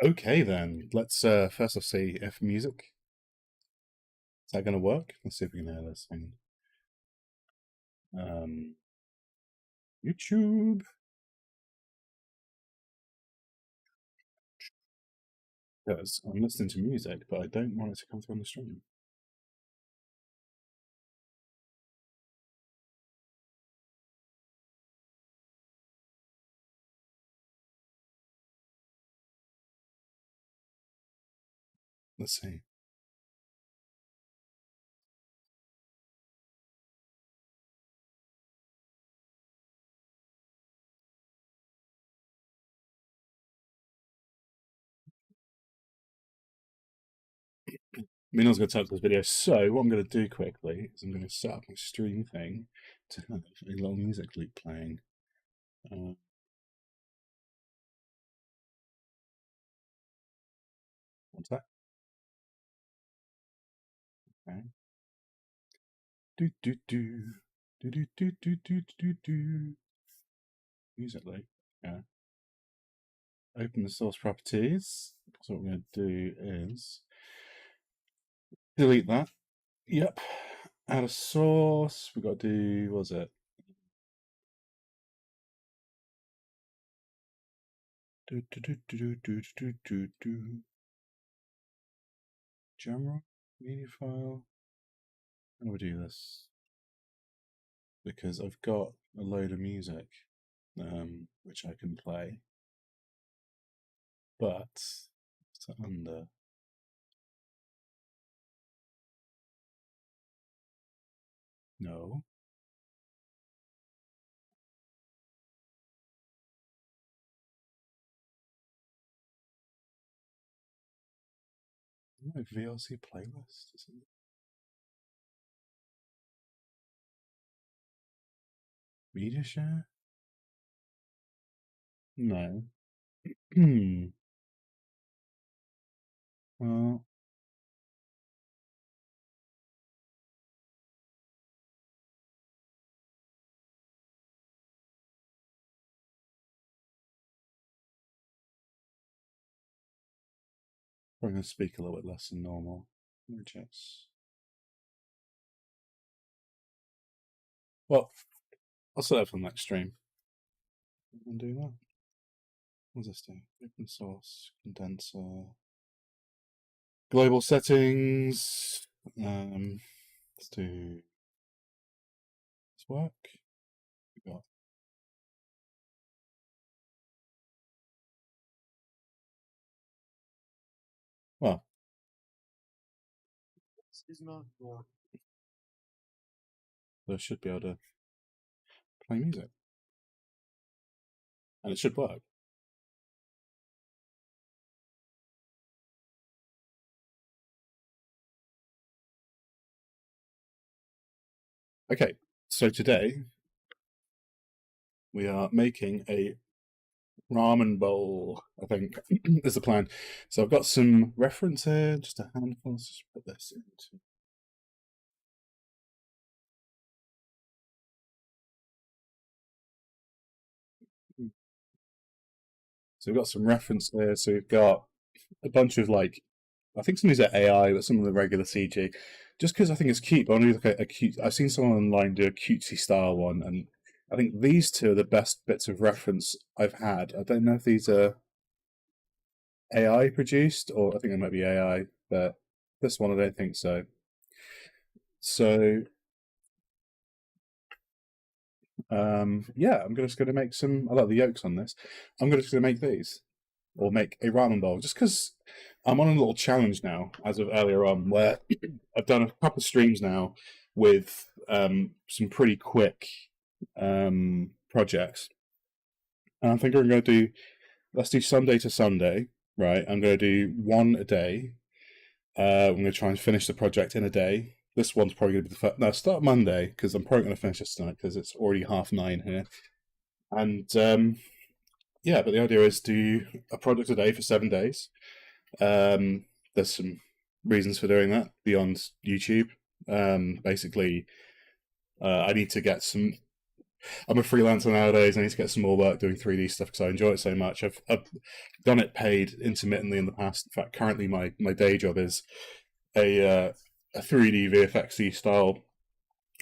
Okay then, let's first I'll see if music. Is that gonna work? Let's see if we can hear this thing. YouTube. Because I'm listening to music, but I don't want it to come through on the stream. Let's see. Minno's going to type this video, so what I'm going to do quickly is I'm going to set up my stream thing to have a little music loop playing. What's that? Okay. Do do do do do do do do do do. Music loop. Yeah. Open the source properties. So what we're going to do is delete that. Yep. Add a source. We've got to do, what was it? General media file. How do we do this? Because I've got a load of music which I can play. But it's under. No. My VLC playlist, is it? Media share? No. Well, I'm going to speak a little bit less than normal. Rejects. Well, I'll set that for the next stream. And do that. What's this do? Open source, condenser, global settings. Let's do this work. We got well. This is not work. I should be able to play music, and it should work. Okay, so today we are making a ramen bowl, I think is the plan. So I've got some reference here, just a handful. Let's just put this into. So we've got some reference here. So we've got a bunch of like, I think some of these are AI, but some of the regular CG. Just because I think it's cute, but I want to look at a cute. I've seen someone online do a cutesy style one, and I think these two are the best bits of reference I've had. I don't know if these are AI produced, or I think they might be AI, but this one I don't think so. So yeah, I'm just going to make some. I like the yolks on this. I'm just going to make these, or make a ramen bowl, just because I'm on a little challenge now, as of earlier on, where I've done a couple of streams now with some pretty quick projects, and I think I'm going to do. Let's do Sunday to Sunday, right? I'm going to do one a day. I'm going to try and finish the project in a day. This one's probably going to be the first. No, start Monday because I'm probably going to finish this tonight because it's already 9:30 here. And yeah, but the idea is do a project a day for 7 days. There's some reasons for doing that beyond YouTube. Basically, I need to get some I'm a freelancer nowadays. I need to get some more work doing 3D stuff because I enjoy it so much. I've done it paid intermittently in the past. In fact, currently my day job is a 3D VFXy style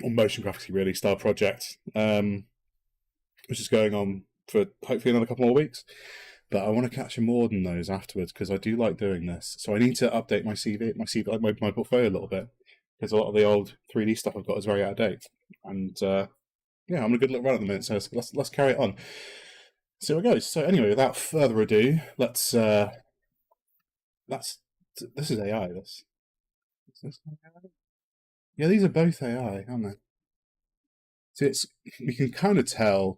or motion graphics really style project, which is going on for hopefully another couple more weeks. But I want to capture more than those afterwards because I do like doing this. So I need to update my CV, my portfolio a little bit because a lot of the old 3D stuff I've got is very out of date. And yeah, I'm in a good little run at the minute, so let's carry it on. See how it goes. So anyway, without further ado, let's this is AI. Is this AI? Yeah, these are both AI, aren't they? So it's we can kind of tell.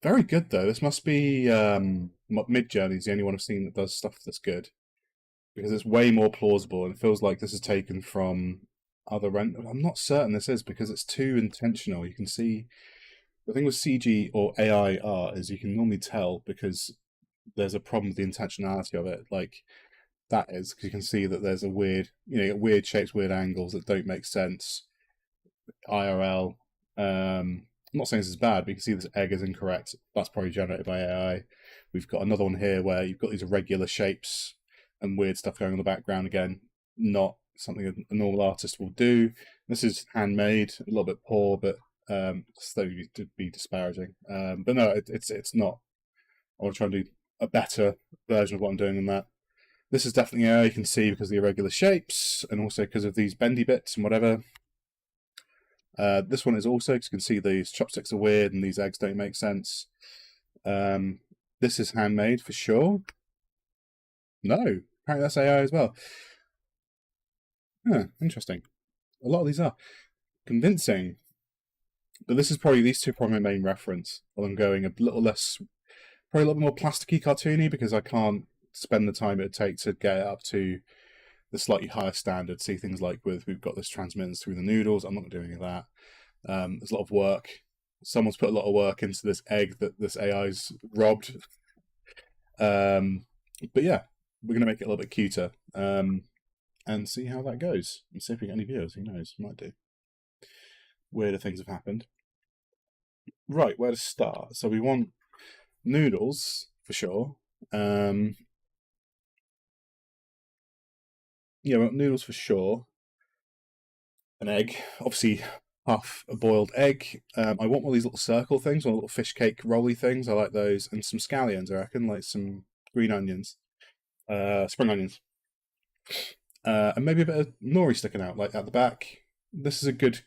Very good though. This must be Midjourney is the only one I've seen that does stuff that's good because it's way more plausible and it feels like this is taken from other rent. I'm not certain this is because it's too intentional. You can see the thing with CG or AI art is you can normally tell because there's a problem with the intentionality of it. Like that is because you can see that there's a weird, weird shapes, weird angles that don't make sense. IRL. I'm not saying this is bad, but you can see this egg is incorrect. That's probably generated by AI. We've got another one here where you've got these irregular shapes and weird stuff going on in the background again. Not something a normal artist will do. This is handmade, a little bit poor, but slowly to be disparaging. But no, it's not. I want to try and do a better version of what I'm doing than that. This is definitely AI, you can see because of the irregular shapes and also because of these bendy bits and whatever. This one is also, because you can see these chopsticks are weird and these eggs don't make sense. This is handmade for sure. No, apparently that's AI as well. Huh, interesting. A lot of these are convincing. But this is probably, these two are probably my main reference. While I'm going a little less, probably a little more plasticky, cartoony, because I can't spend the time it would take to get it up to the slightly higher standard. See things like we've got this transmittance through the noodles. I'm not doing any of that. There's a lot of work. Someone's put a lot of work into this egg that this AI's robbed. But yeah, we're gonna make it a little bit cuter and see how that goes. And see if we get any viewers. Who knows? Might do. Weirder things have happened. Right, where to start? So we want noodles for sure. Yeah, we want noodles for sure. An egg, obviously half a boiled egg. I want one of these little circle things, or little fish cake rolly things. I like those, and some scallions. I reckon, like some green onions, spring onions, and maybe a bit of nori sticking out, like at the back. This is a good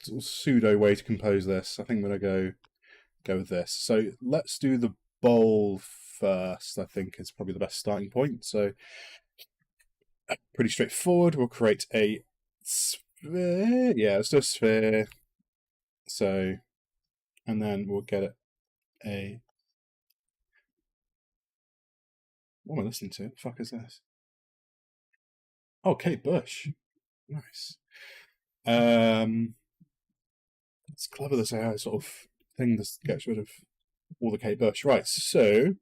sort of pseudo way to compose this. I think I'm gonna go with this. So let's do the bowl first. I think is probably the best starting point. So pretty straightforward. We'll create a sphere. Yeah, let's do a sphere. So, and then we'll get it a. What am I listening to? What the fuck is this? Oh, Kate Bush. Nice. It's clever this AI sort of thing that gets rid of all the Kate Bush. Right, so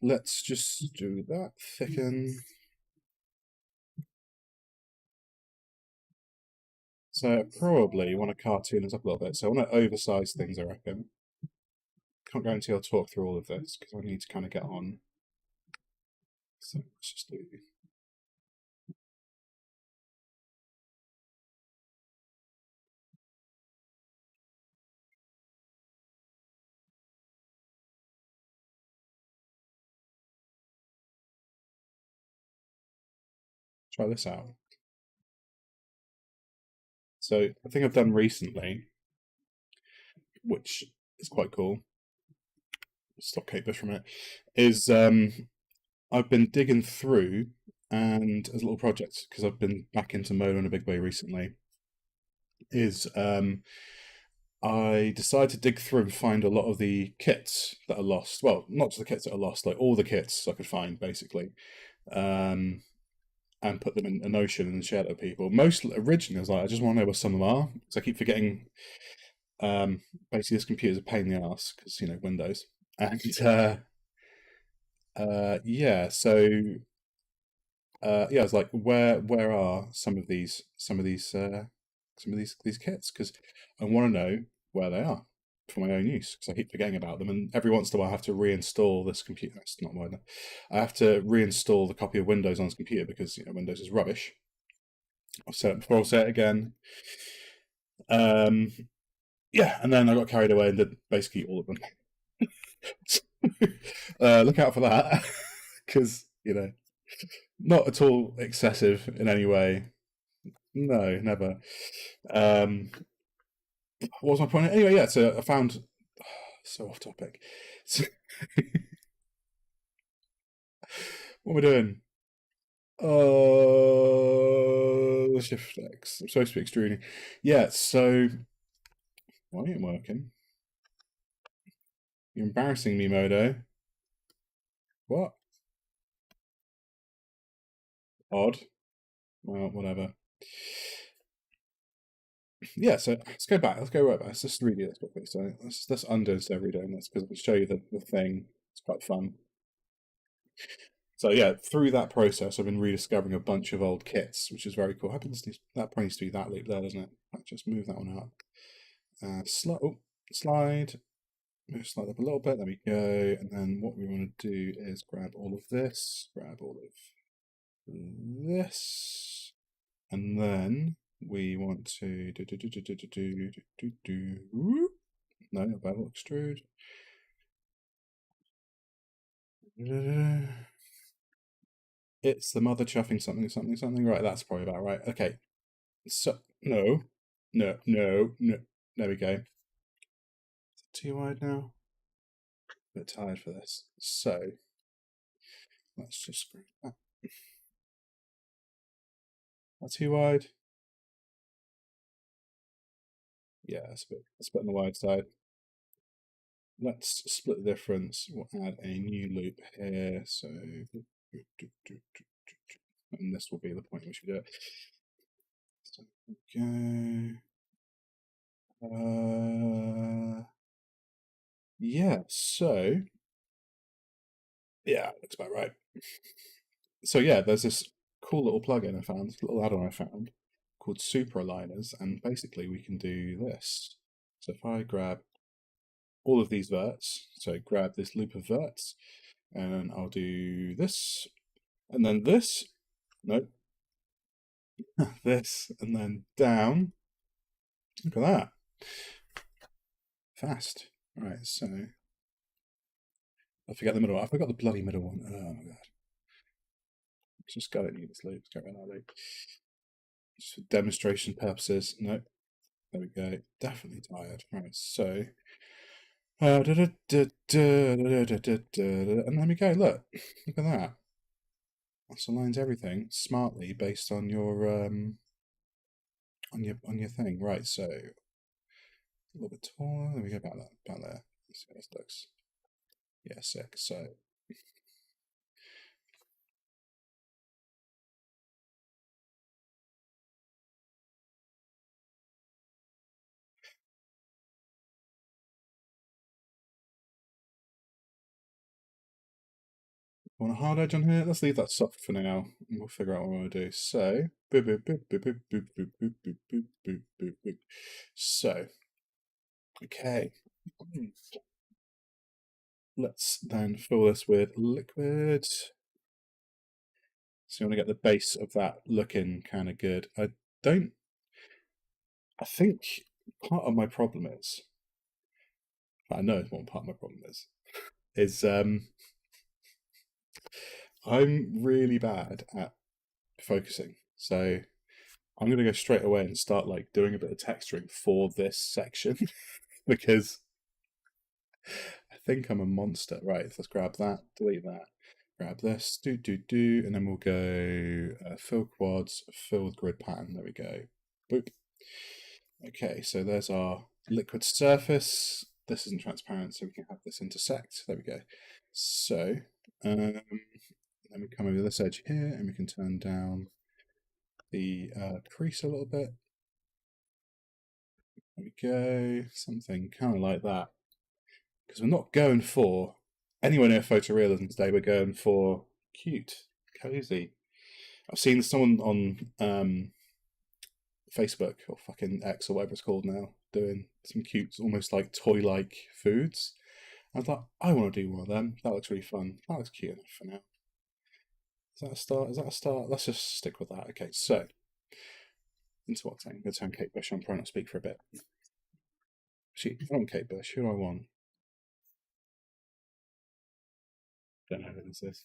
let's just do that. Thicken. So I probably want to cartoon this up a little bit. So I want to oversize things, I reckon. Can't guarantee I'll talk through all of this because I need to kind of get on. So let's just do. Try this out. So the thing I've done recently, which is quite cool, stop Kate Bush from it, is I've been digging through and as a little project, because I've been back into Modo in a big way recently, is I decided to dig through and find a lot of the kits that are lost. Well, not just the kits that are lost, like all the kits I could find, basically. And put them in a Notion and share it with people. Most originally, I was like, I just want to know where some of them are, because I keep forgetting. Basically, this computer's a pain in the ass because Windows, and yeah. So yeah, I was like, where are some of these kits? Because I want to know where they are for my own use because I keep forgetting about them. And every once in a while, I have to reinstall this computer. That's not mine. I have to reinstall the copy of Windows on this computer because Windows is rubbish. I've said it before. I'll say it again. Yeah, and then I got carried away and did basically all of them. Look out for that because not at all excessive in any way. No, never. What was my point? Anyway, yeah. So I found so off topic. So, what am I doing? Shift X. I'm supposed to be extruding. Yeah. So why ain't it working? You're embarrassing me, Modo. What? Odd. Well, whatever. Yeah, so let's go back. Let's go right back. Let's just redo this quickly. So let's undo instead of redoing this because I'll show you the thing. It's quite fun. So yeah, through that process, I've been rediscovering a bunch of old kits, which is very cool. That probably needs to be that loop there, doesn't it? I'll just move that one up. Slide. Move slide up a little bit. There we go. And then what we want to do is grab all of this, grab all of this, and then we want to no, bevel extrude. It's the mother chuffing something. Right, that's probably about right. Okay. So no. There we go. Is it too wide now? A bit tired for this. So let's just screw that. That's too wide. Yeah, it's a bit on the wide side. Let's split the difference. We'll add a new loop here. So, and this will be the point we should do it. So, okay. Yeah. So, yeah, looks about right. So yeah, there's this cool little plugin I found, this little add-on I found called Super Aligners, and basically we can do this. So if I grab all of these verts, so grab this loop of verts, and I'll do this, and then this, nope, this, and then down. Look at that. Fast. Right, so I forget the middle one. I forgot the bloody middle one. Oh my god. Just go and use this loop. Let's go around that loop. Just for demonstration purposes. Nope. There we go. Definitely tired. Right, so and there we go. Look at that. That aligns everything smartly based on your on your thing. Right, so a little bit taller. There we go. About there. Let's see how this looks. Yeah, sick. So want a hard edge on here? Let's leave that soft for now, and we'll figure out what we want to do. So, boop, boop, boop, boop, boop, boop, boop, boop, boop, boop, boop, boop, boop. So, okay. Let's then fill this with liquid. So you want to get the base of that looking kind of good. I think part of my problem is, I know what part of my problem is I'm really bad at focusing. So I'm going to go straight away and start like doing a bit of texturing for this section because I think I'm a monster. Right, let's grab that, delete that, grab this, and then we'll go fill quads, fill with grid pattern. There we go. Boop. Okay, so there's our liquid surface. This isn't transparent, so we can have this intersect. There we go. So then we come over this edge here, and we can turn down the crease a little bit. There we go. Something kind of like that. Because we're not going for anywhere near photorealism today. We're going for cute, cozy. I've seen someone on Facebook or fucking X or whatever it's called now. doing some cute, almost like toy-like foods. I thought, I want to do one of them. That looks really fun. That looks cute enough for now. Is that a start? Is that a start? Let's just stick with that. Okay, so into what time? I'm going to turn Kate Bush on. Probably not speak for a bit. Actually, I want Kate Bush. Who do I want? Don't know who this is.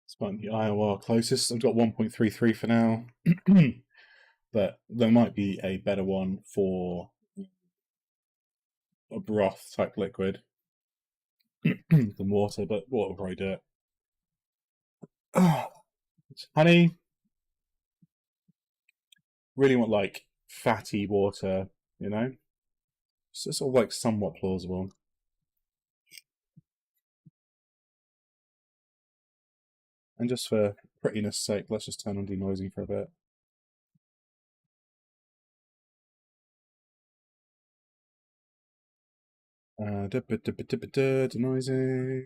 It's about the IOR closest. I've got 1.33 for now, but there might be a better one for a broth type liquid than water, but water will probably do it. Honey, really want like fatty water, you know? So it's sort of like somewhat plausible. And just for prettiness sake, let's just turn on denoising for a bit. Denoising.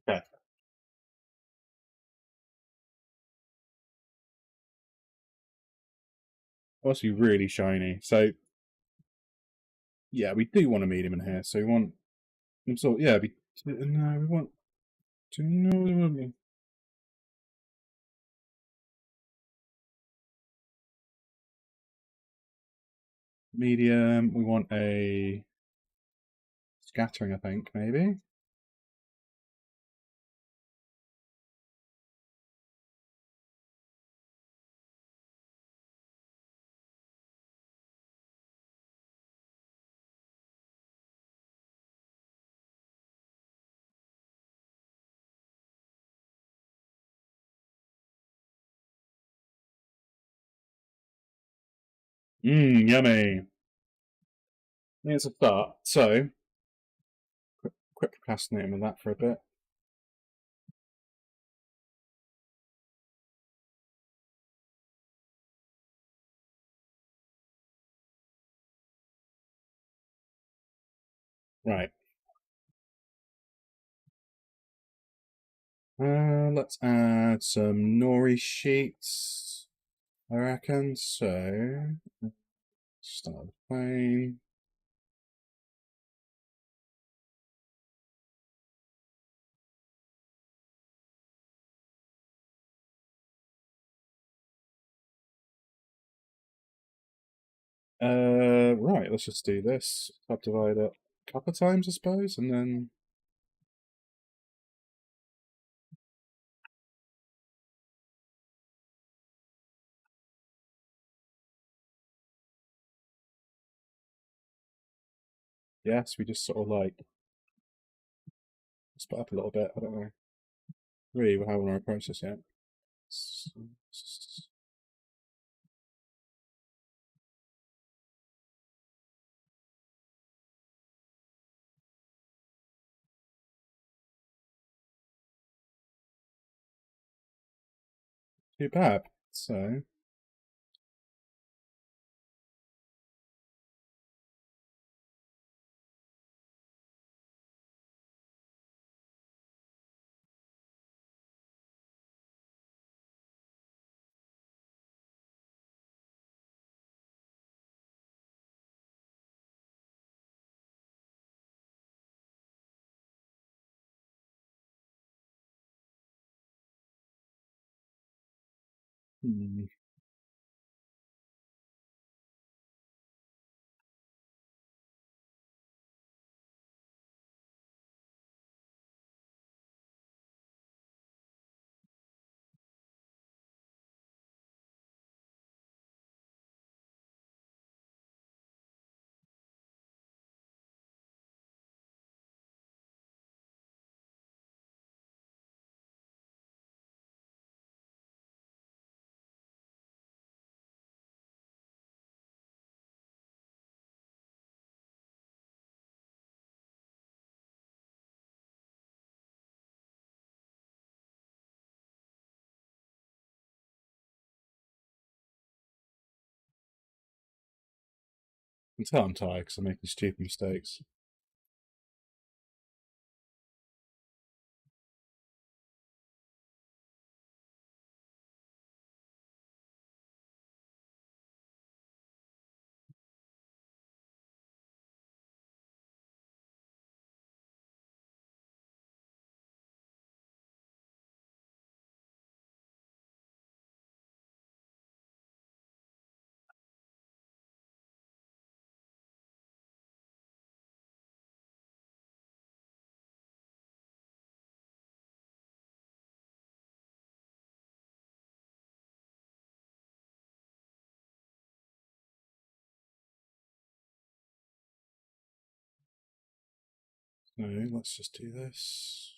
Okay. Must be really shiny. So yeah, we do want a medium in here. So we want so yeah, no, we want to medium. We want a scattering, I think, maybe. Yummy. Here's a start. So, quit procrastinating with that for a bit. Right. Let's add some nori sheets, I reckon. So, start playing. Right, let's just do this. Subdivide it a couple of times, I suppose, and then yes, we just sort of like split up a little bit. I don't know really how we want to approach this yet. Too bad. So, hmm. Until I'm tired because I'm making stupid mistakes. No, let's just do this.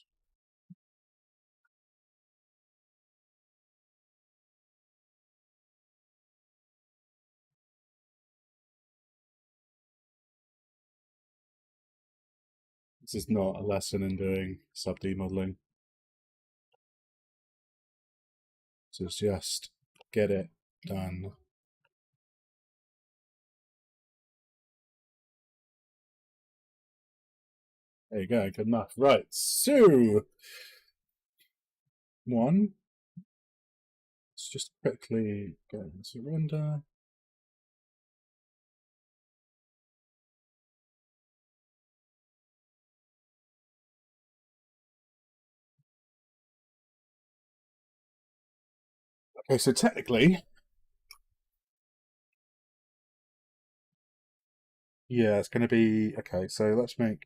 This is not a lesson in doing sub-D modeling. This is just get it done. There you go, good enough. Right, so one. Let's just quickly go into render. Okay, so technically, yeah, it's going to be okay. So let's make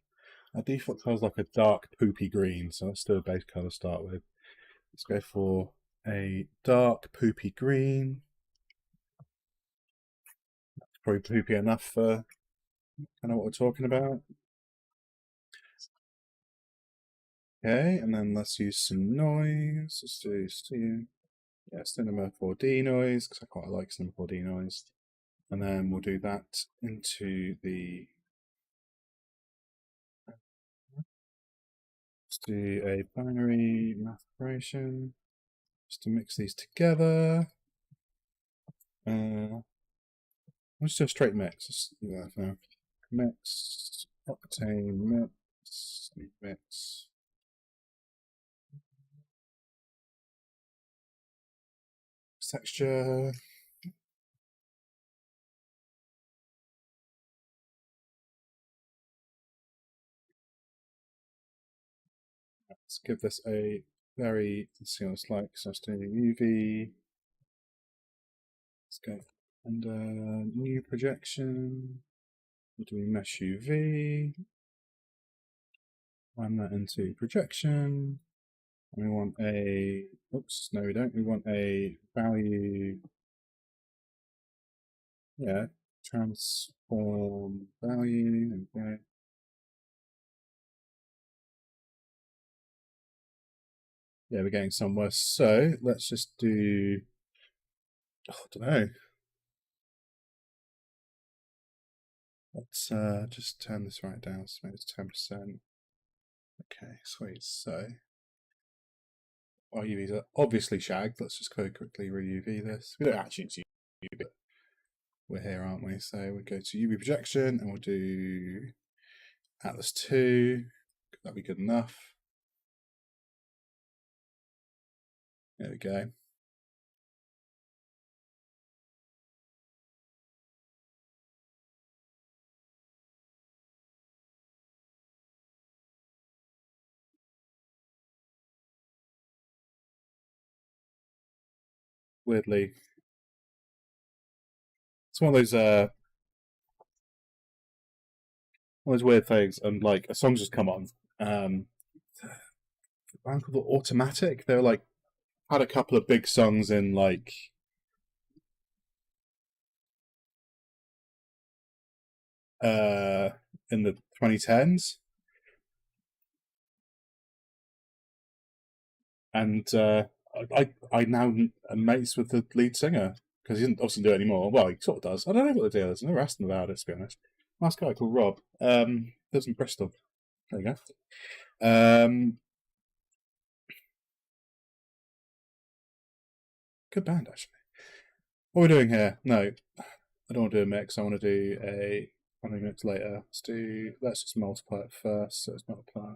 our default color is like a dark poopy green. So let's do a base color to start with. Let's go for a dark poopy green. That's probably poopy enough for kind of what we're talking about. Okay, and then let's use some noise. Let's do Cinema 4D noise because I quite like Cinema 4D noise. And then we'll do that into the. Let's do a binary math operation just to mix these together. Let's do a straight mix. Let's do that now. Mix, octane, mix. Texture. Let's give this a very, let's see what it's like. So let's do UV. Let's go under new projection. We'll do mesh UV. Run that into projection. And we want a, oops, no we don't. We want a value, yeah, transform value. Okay. Yeah, we're getting somewhere. So let's just do, I don't know. Let's just turn this right down, so maybe it's 10%. Okay, sweet. So our UVs are obviously shagged. Let's just go quickly re-UV this. We don't actually use UV, but we're here, aren't we? So we go to UV projection and we'll do Atlas 2. That'll be good enough. There we go. Weirdly, it's one of those weird things, and like a song's just come on. The band called Automatic. They were like had a couple of big songs in like in the 2010s, and I now am mates with the lead singer because he doesn't obviously do it anymore. Well, he sort of does. I don't know what the deal is. I never asked him about it, to be honest. Nice guy called Rob. Lives in Bristol. There you go. Good band, actually. What are we doing here? No, I don't want to do a mix. I want to do a mix later. Let's just multiply it first. So it's multiply.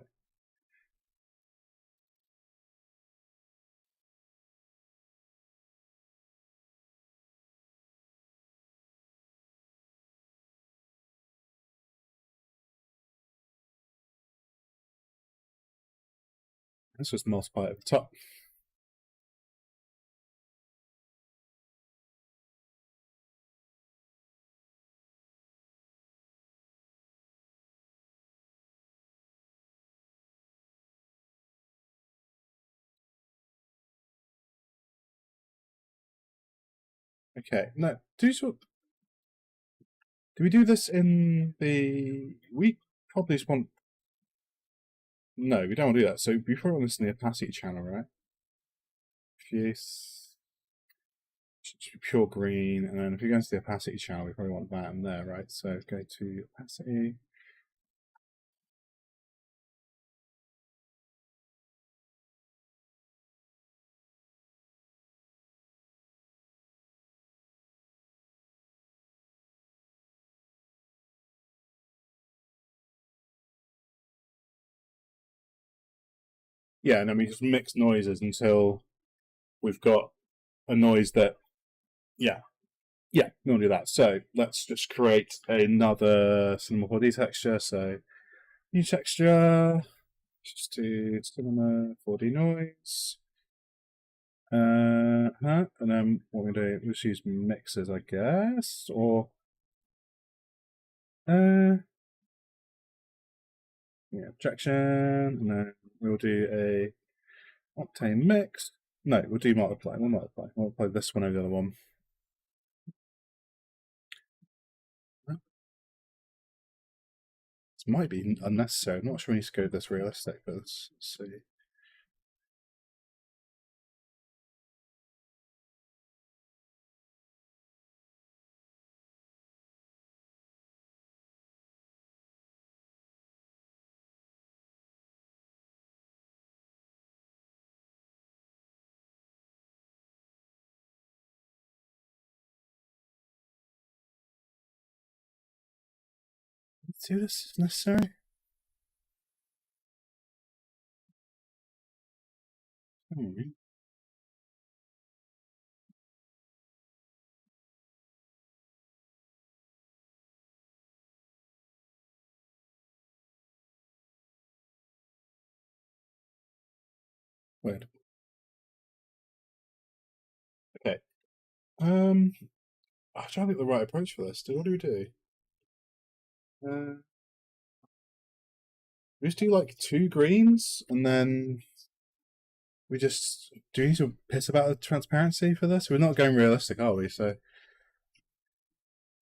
Let's just multiply it at the top. Okay, no, do we do this in the, we probably just want No, we don't want to do that. So we probably want to listen to the opacity channel, right? Fuse, pure green, and then if you go into the opacity channel, we probably want that in there, right? So go to opacity. Yeah, and then we just mix noises until we've got a noise that, yeah, yeah, we'll do that. So let's just create another Cinema 4D texture. So new texture, just do Cinema 4D noise. And then what we're doing, let's use mixers, I guess, or yeah, objection, and then we'll do a octane mix. No, we'll do multiply. We'll multiply this one over the other one. This might be unnecessary. I'm not sure we need to go this realistic, but let's see. Let's do this if necessary. Hmm. Weird. Okay. I'm trying to think the right approach for this. What do we do? Uh, we just do like 2 greens, and then we just do you need to piss about the transparency for this? We're not going realistic, are we? So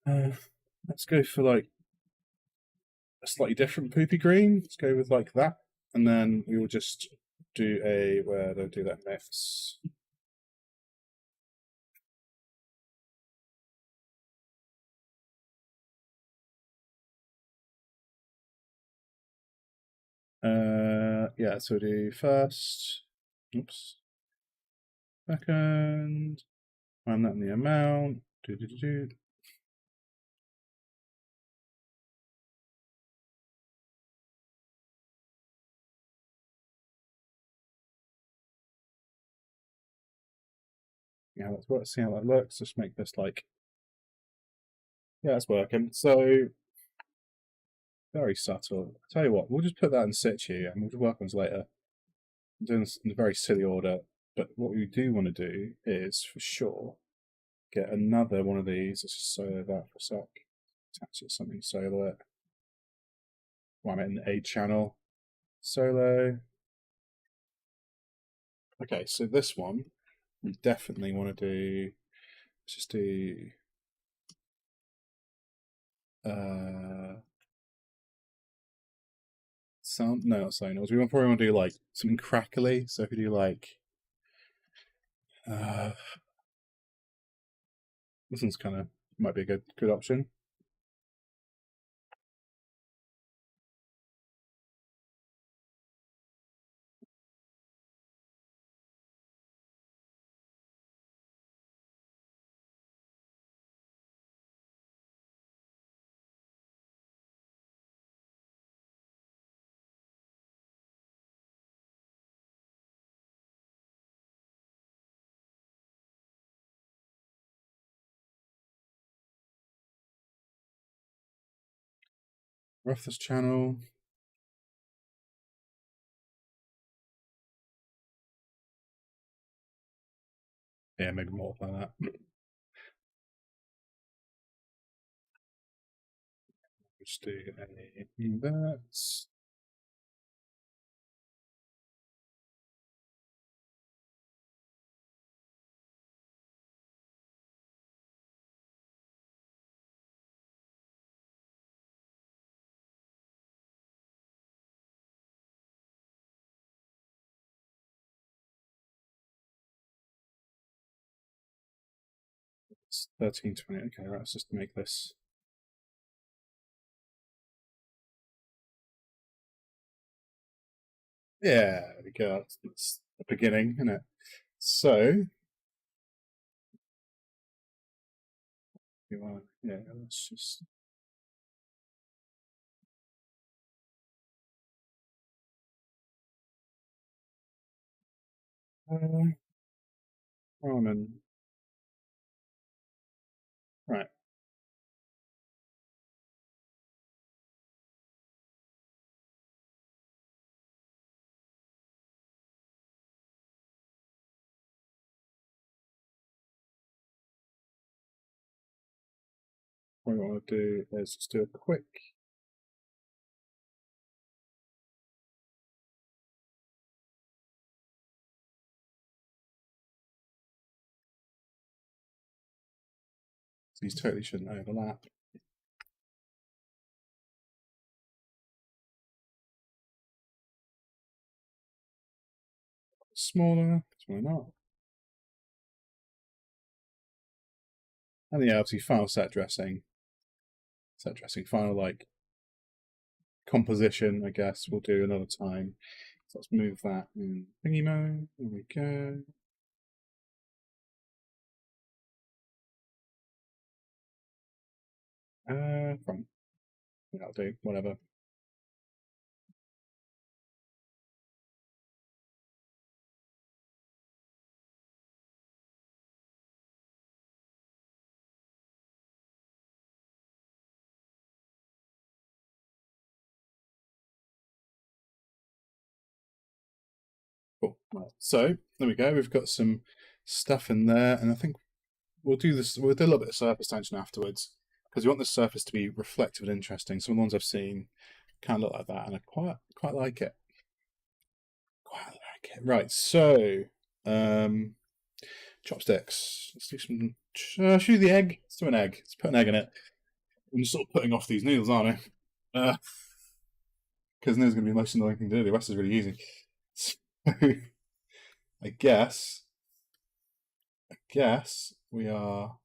uh, let's go for like a slightly different poopy green. Let's go with like that, and then we will just do a where don't do that mix. Yeah, so we'll do first. Oops. Second. Find that in the amount. Do do do do. Yeah, let's work, see how that looks. Just make this like, yeah, it's working. So very subtle. I'll tell you what, we'll just put that in situ and we'll just work on this later. I'm doing this in a very silly order, but what we do want to do is for sure get another one of these. Let's just solo that for a sec. Attach it to something, solo it. Well, I'm in a channel. Solo. Okay, so this one we definitely want to do. Let's just do sound, no, not sonos. We probably want to do like something crackly. So if we do like uh this one's kind of might be a good option. Rough this channel. Yeah, maybe more than that. Just do any that. It's 1320. Okay, right, let's just make this. Yeah, there we go. That's the beginning, isn't it? So, yeah, let's just. Ramen. Right. What I want to do is just do a quick. These totally shouldn't overlap. Smaller, why not? And yeah, obviously final set dressing. Set dressing, final like composition, I guess we'll do another time. So let's move that in thingy mode. There we go. From that'll do, whatever. Cool. Right. So there we go. We've got some stuff in there, and I think we'll do this. We'll do a little bit of surface tension afterwards because we want the surface to be reflective and interesting. Some of the ones I've seen kind of look like that, and I quite like it. Quite like it. Right. So, chopsticks. Let's do some. Shoot the egg. Let's do an egg. Let's put an egg in it. I'm just sort of putting off these noodles, aren't I? Because noodles going to be the most annoying thing to do. The rest is really easy. So, I guess we are.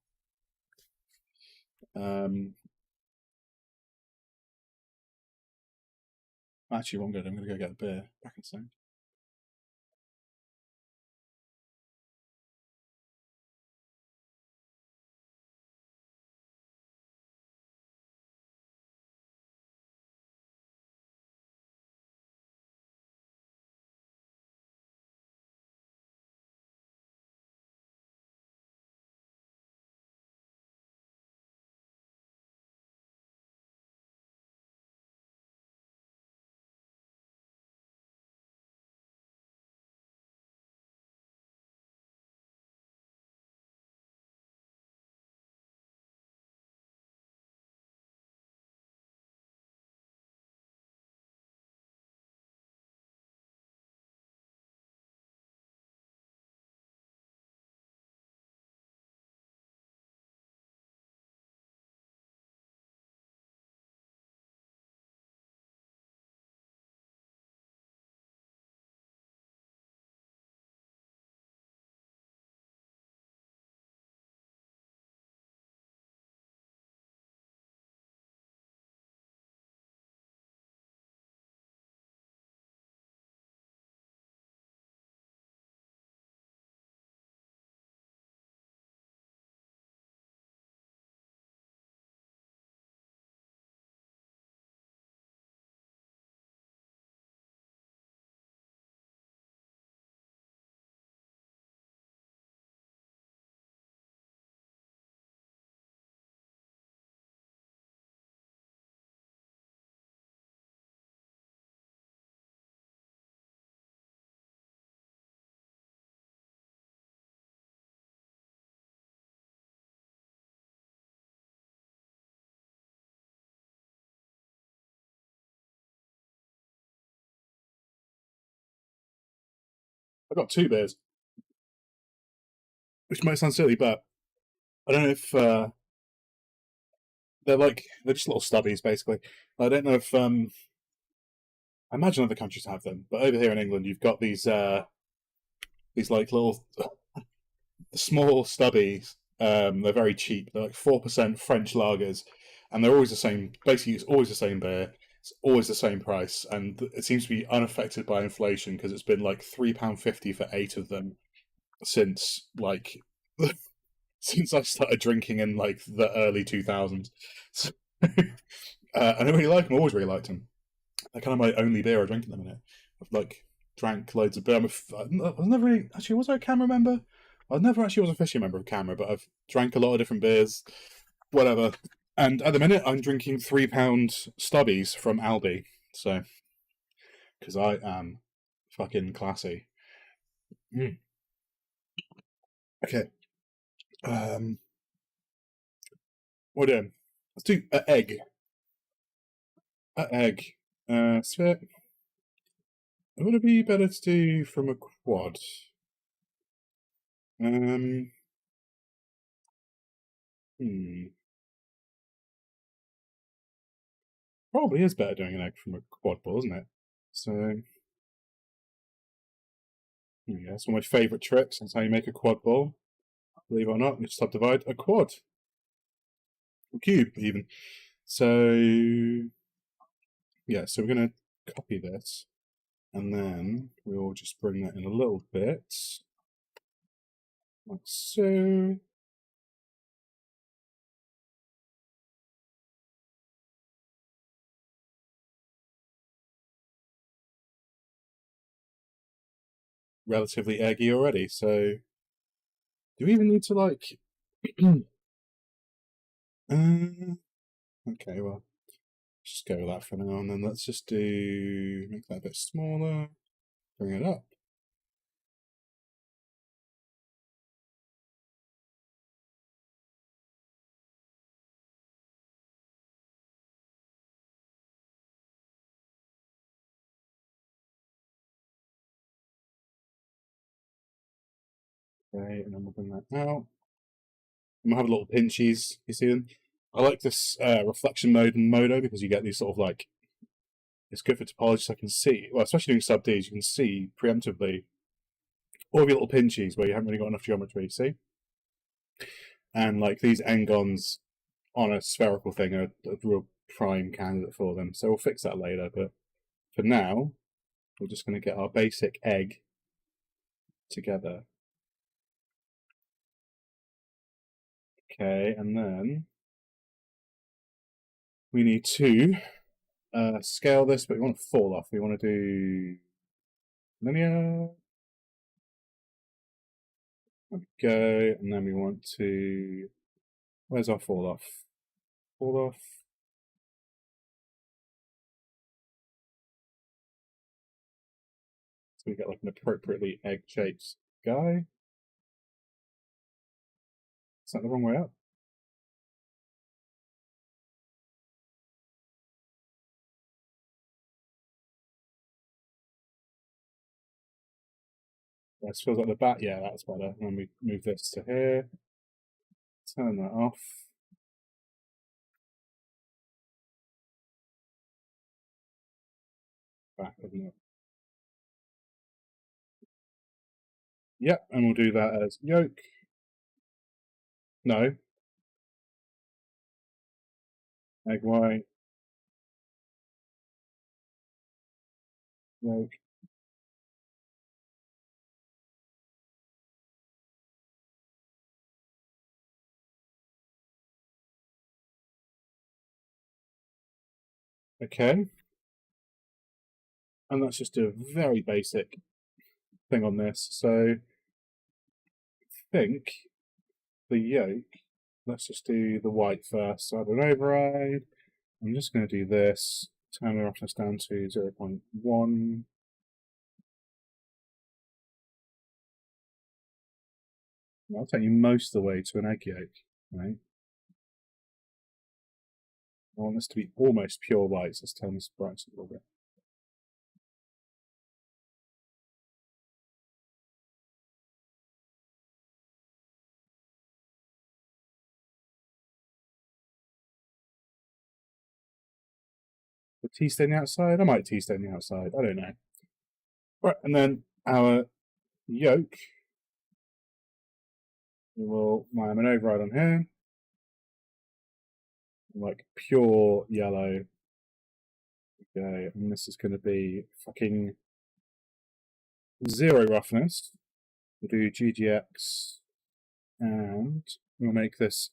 Actually, what I'm going to go get a beer back in a second. I've got two beers, which might sound silly, but I don't know if they're just little stubbies, basically. I don't know if I imagine other countries have them, but over here in England, you've got these like little small stubbies, They're very cheap. They're like 4% French lagers, and they're always the same. Basically, it's always the same beer. It's always the same price, and it seems to be unaffected by inflation because it's been like £3.50 for 8 of them since like since I started drinking in like the early 2000s. So, and I really like them. I always really liked them. They're kind of my only beer I drink at the minute. I've like drank loads of beer. I was never really actually was I a Camera member? I never actually was officially a member of Camera, but I've drank a lot of different beers, whatever. And at the minute, I'm drinking £3 stubbies from Aldi. So, because I am fucking classy. Mm. Okay. What do? Let's do an egg. An egg. So would it be better to do from a quad? Um. Hmm. Probably is better doing an egg from a quad ball, isn't it? So, yeah, that's one of my favourite tricks. That's how you make a quad ball. Believe it or not, you subdivide a quad. A cube, even. So, yeah, so we're going to copy this. And then we'll just bring that in a little bit. Like so. Relatively eggy already, so do we even need to like okay, well, just go with that for now, and then let's just do make that a bit smaller, bring it up. Okay, and then we'll bring that out. And we'll have a little pinchies, you see them? I like this reflection mode in modo because you get these sort of like it's good for topology so I can see, well, especially doing sub Ds, you can see preemptively all of your little pinchies where you haven't really got enough geometry, see? And like these n-gons on a spherical thing are a real prime candidate for them. So we'll fix that later, but for now, we're just going to get our basic egg together. Okay, and then we need to scale this, but we want to fall off. We want to do linear. There we go, and then we want to. Where's our fall off? Fall off. So we get like an appropriately egg-shaped guy. Is that the wrong way up? This feels like the back. Yeah, that's better. And then we move this to here. Turn that off. Back, isn't it? Yep, and we'll do that as yolk. No. Egg white. Yolk. Okay. And let's just do a very basic thing on this. So I think the yolk, let's just do the white first. So add an override. I'm just going to do this. Turn the roughness down to 0.1. I'll take you most of the way to an egg yolk, right? I want this to be almost pure white, so let's turn this bright a little bit. The tea stain the outside? I might tea stain the outside, I don't know. Right, and then our yolk. We will wham an override on here. Like pure yellow. Okay, and this is going to be fucking 0 roughness. We'll do GGX, and we'll make this,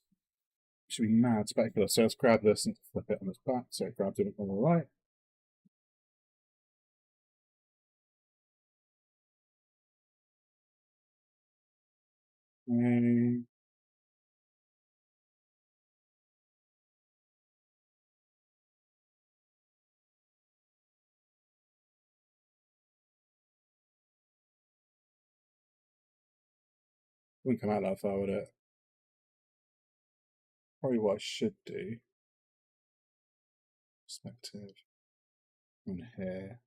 should be mad specular. So let's grab this and flip it on its back. So it grabs it on the right. Okay. Wouldn't come out that far, would it? Probably what I should do. Perspective on here.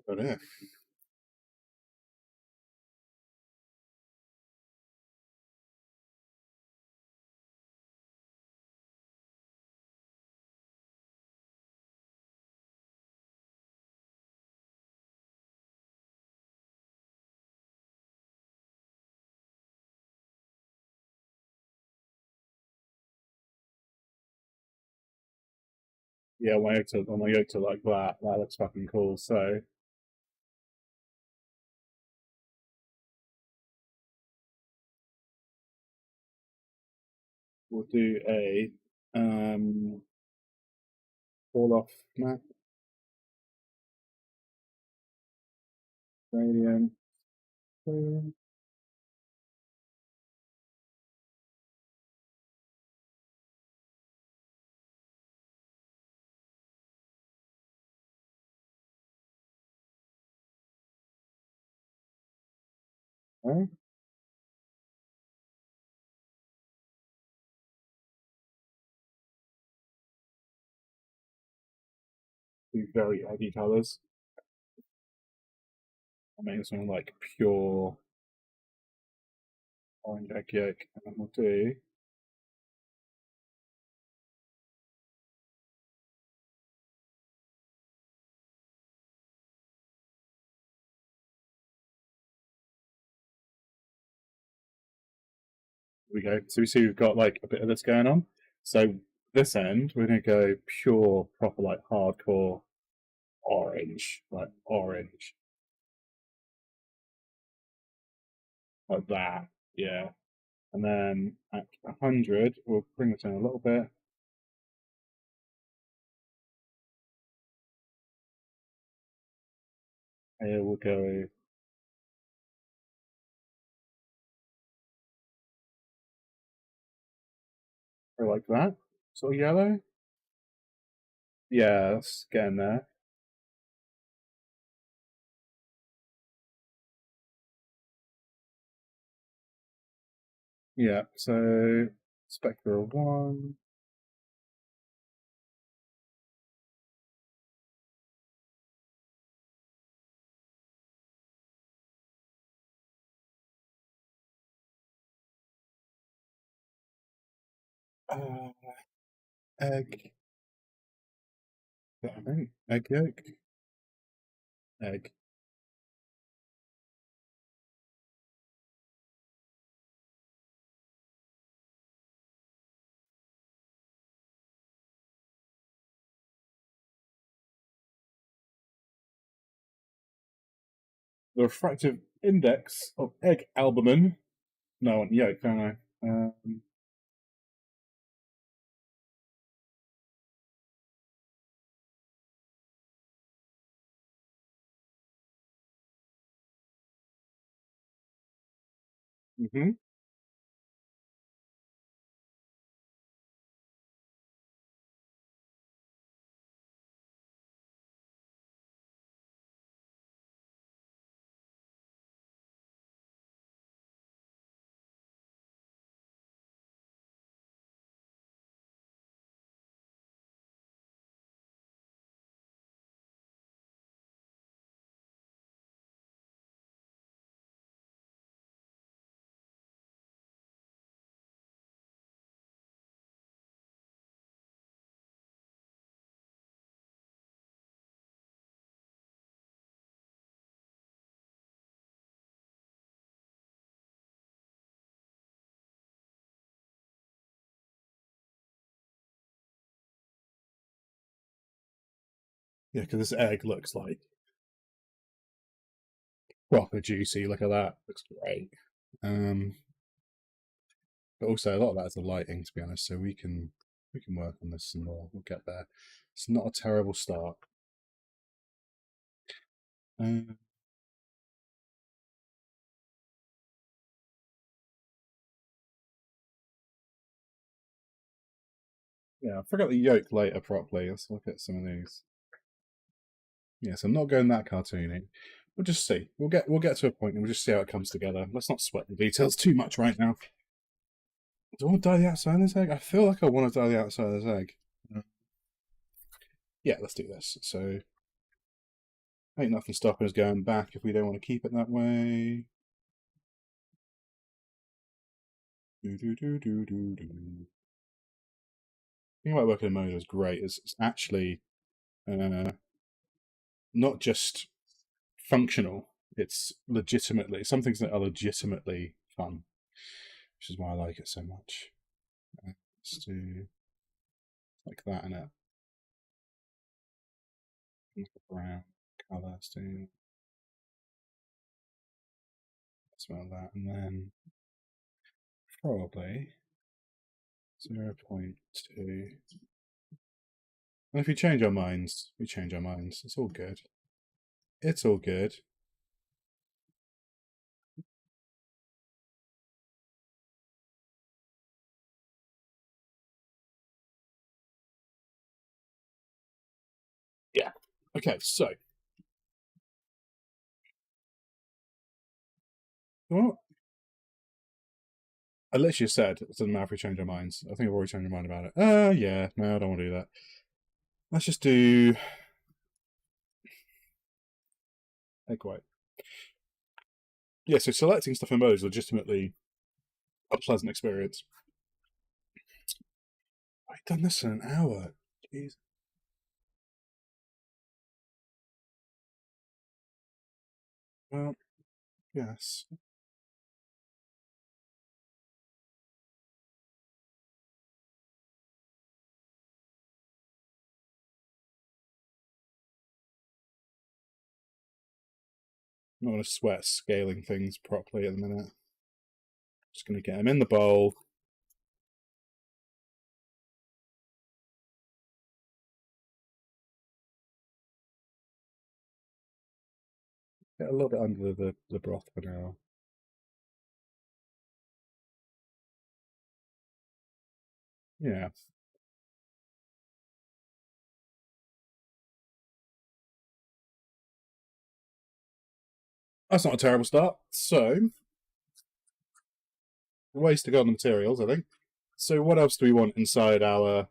But yeah. Yeah, on my yolk to like that. That looks fucking cool. So we'll do a fall off map, gradient. Okay. Do very heavy colours. I'll make this one like pure orange egg yolk, and then we'll do we go. So we see we've got like a bit of this going on. So this end, we're gonna go pure, proper like hardcore orange, like that. Yeah. And then at 100, we'll bring this in a little bit. Here we'll go like that, sort of yellow. Yeah, that's getting there. Yeah, so spectral 1. Uh, egg. Egg yolk. Egg. The refractive index of egg albumin. No, I want yolk, don't I? Mm-hmm. Yeah, because this egg looks like proper juicy. Look at that. Looks great. But also a lot of that is the lighting, to be honest. So we can work on this some more. We'll get there. It's not a terrible start. Um, yeah, I forgot the yolk later properly. Let's look at some of these. Yeah, so I'm not going that cartoony. We'll just see. We'll get to a point and we'll just see how it comes together. Let's not sweat the details too much right now. Do I want to dye the outside of this egg? I feel like I want to dye the outside of this egg. Yeah, let's do this. So ain't nothing stopping us going back if we don't want to keep it that way. Do do do do do do. The thing about working in modo is great. It's actually not just functional. It's legitimately some things that are legitimately fun, which is why I like it so much. Let's do like that in it. Brown colour. Let's do smell that, and then probably 0.2. And if we change our minds, we change our minds. It's all good. It's all good. Yeah. Okay, so what I literally said it doesn't matter if we change our minds. I think I've already changed my mind about it. Yeah, no, I don't want to do that. Let's just do egg white. Yeah, so selecting stuff in mode is legitimately a pleasant experience. I've done this in an hour. Jeez. Well, yes. I'm not going to sweat scaling things properly at the minute. Just going to get them in the bowl. Get a little bit under the broth for now. Yeah. That's not a terrible start. So, ways to go on the materials, I think. So, what else do we want inside uh,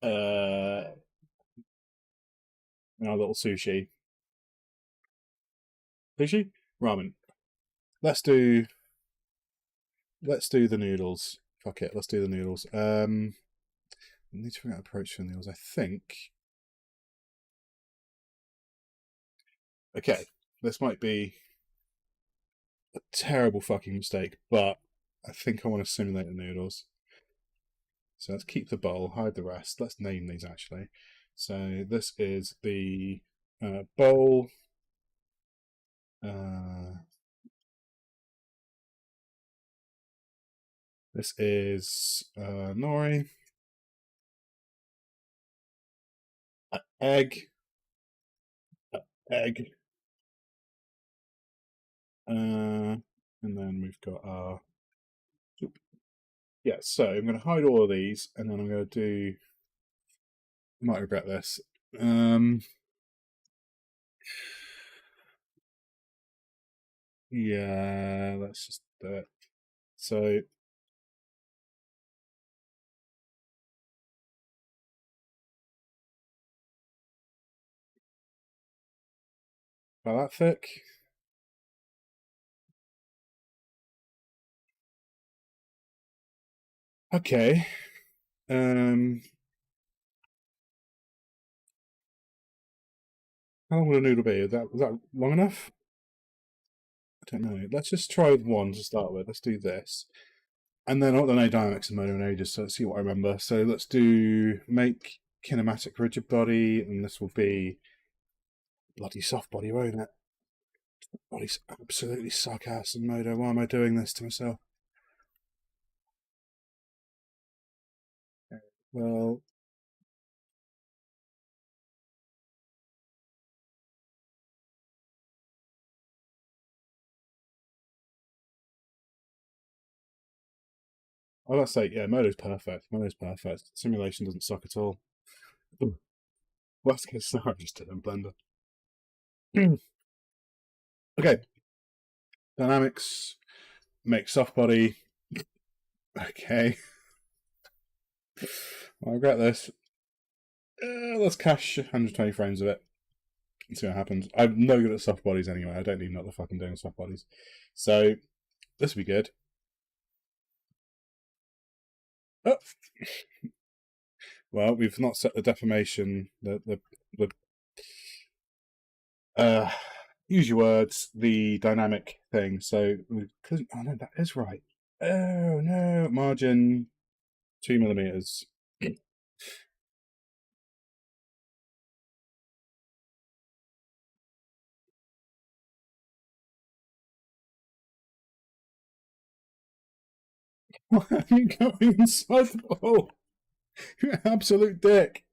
our little sushi? Sushi? Ramen. Let's do the noodles. Fuck it, let's do the noodles. We need to figure out approach for the noodles. I think. Okay, this might be a terrible fucking mistake, but I think I want to simulate the noodles. So let's keep the bowl, hide the rest. Let's name these actually. So this is the bowl. This is nori. Egg. Egg. And then we've got our soup. Yeah, so I'm going to hide all of these, and then I'm going to do. I might regret this. Yeah, let's just do it. So about that thick. Okay. How long will a noodle be? Was that long enough? I don't know. Let's just try with one to start with. Let's do this. And then I don't know dynamics and modo in ages, so let's see what I remember. So let's do make kinematic rigid body, and this will be bloody soft body, won't it? Body's absolutely suck ass in Modo. Why am I doing this to myself? Well, I gotta say, yeah, Modo's perfect. Modo's perfect. Simulation doesn't suck at all. Worst case scenario, just do it in Blender. Okay, dynamics, make soft body. Okay. I regret this. Let's cache 120 frames of it and see what happens. I'm no good at soft bodies anyway. I don't even know what the fuck I'm doing with soft bodies. So, this will be good. Oh. Well, we've not set the deformation, use your words, the dynamic thing. So, oh no, that is right. Oh no, margin 2 millimeters. Why are you going inside the bowl? You absolute dick.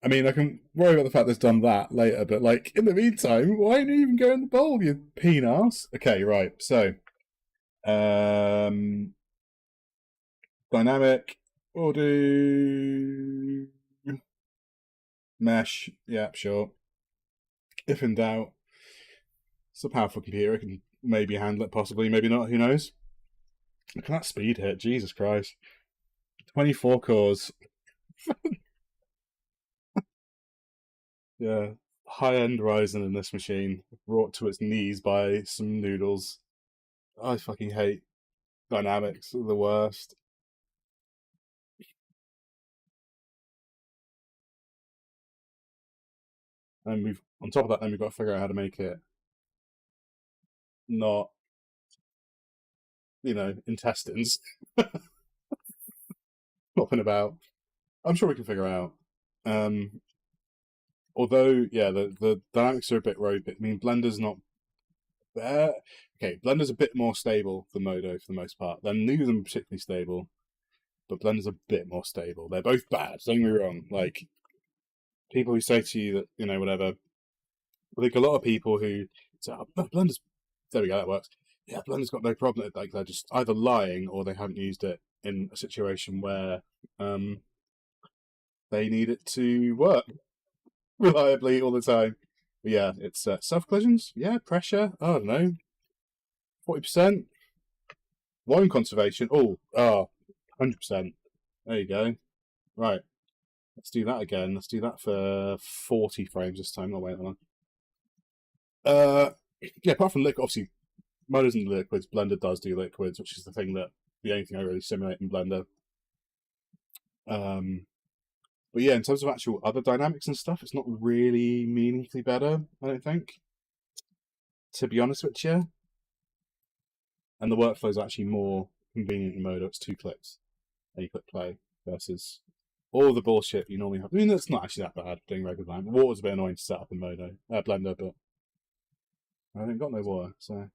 I mean, I can worry about the fact that it's done that later, but like in the meantime, why don't you even go in the bowl, you peen-ass? Okay, right. So, dynamic. We'll do mesh. Yeah, sure. If in doubt, it's a powerful computer. It can maybe handle it, possibly, maybe not. Who knows? Look at that speed hit. Jesus Christ. 24 cores. Yeah. High-end Ryzen in this machine, brought to its knees by some noodles. I fucking hate dynamics. They're the worst. And we've on top of that, then we've got to figure out how to make it not, intestines flopping about. I'm sure we can figure out. Um, Although, yeah, the dynamics are a bit ropey. I mean, Blender's not there. Okay, Blender's a bit more stable than Modo for the most part. Then neither of them particularly stable, but Blender's a bit more stable. They're both bad. Don't get me wrong. Like people who say to you that whatever. I think a lot of people who say, "Oh, Blender's," there we go, that works. Yeah, Blender's got no problem. Like they're just either lying or they haven't used it in a situation where they need it to work reliably all the time. But yeah, it's self collisions. Yeah, pressure. I don't know, 40%. Volume conservation. 100%. There you go. Right, let's do that again. Let's do that for 40 frames this time. Not wait that long. Yeah. Apart from liquid, obviously, Modo doesn't do liquids. Blender does do liquids, which is the only thing I really simulate in Blender. But yeah, in terms of actual other dynamics and stuff, it's not really meaningfully better, I don't think. To be honest with you. And the workflow is actually more convenient in Modo. It's 2 clicks. And you click play versus all the bullshit you normally have. I mean, that's not actually that bad doing regular line. Water's a bit annoying to set up in Blender, but I haven't got no water, so.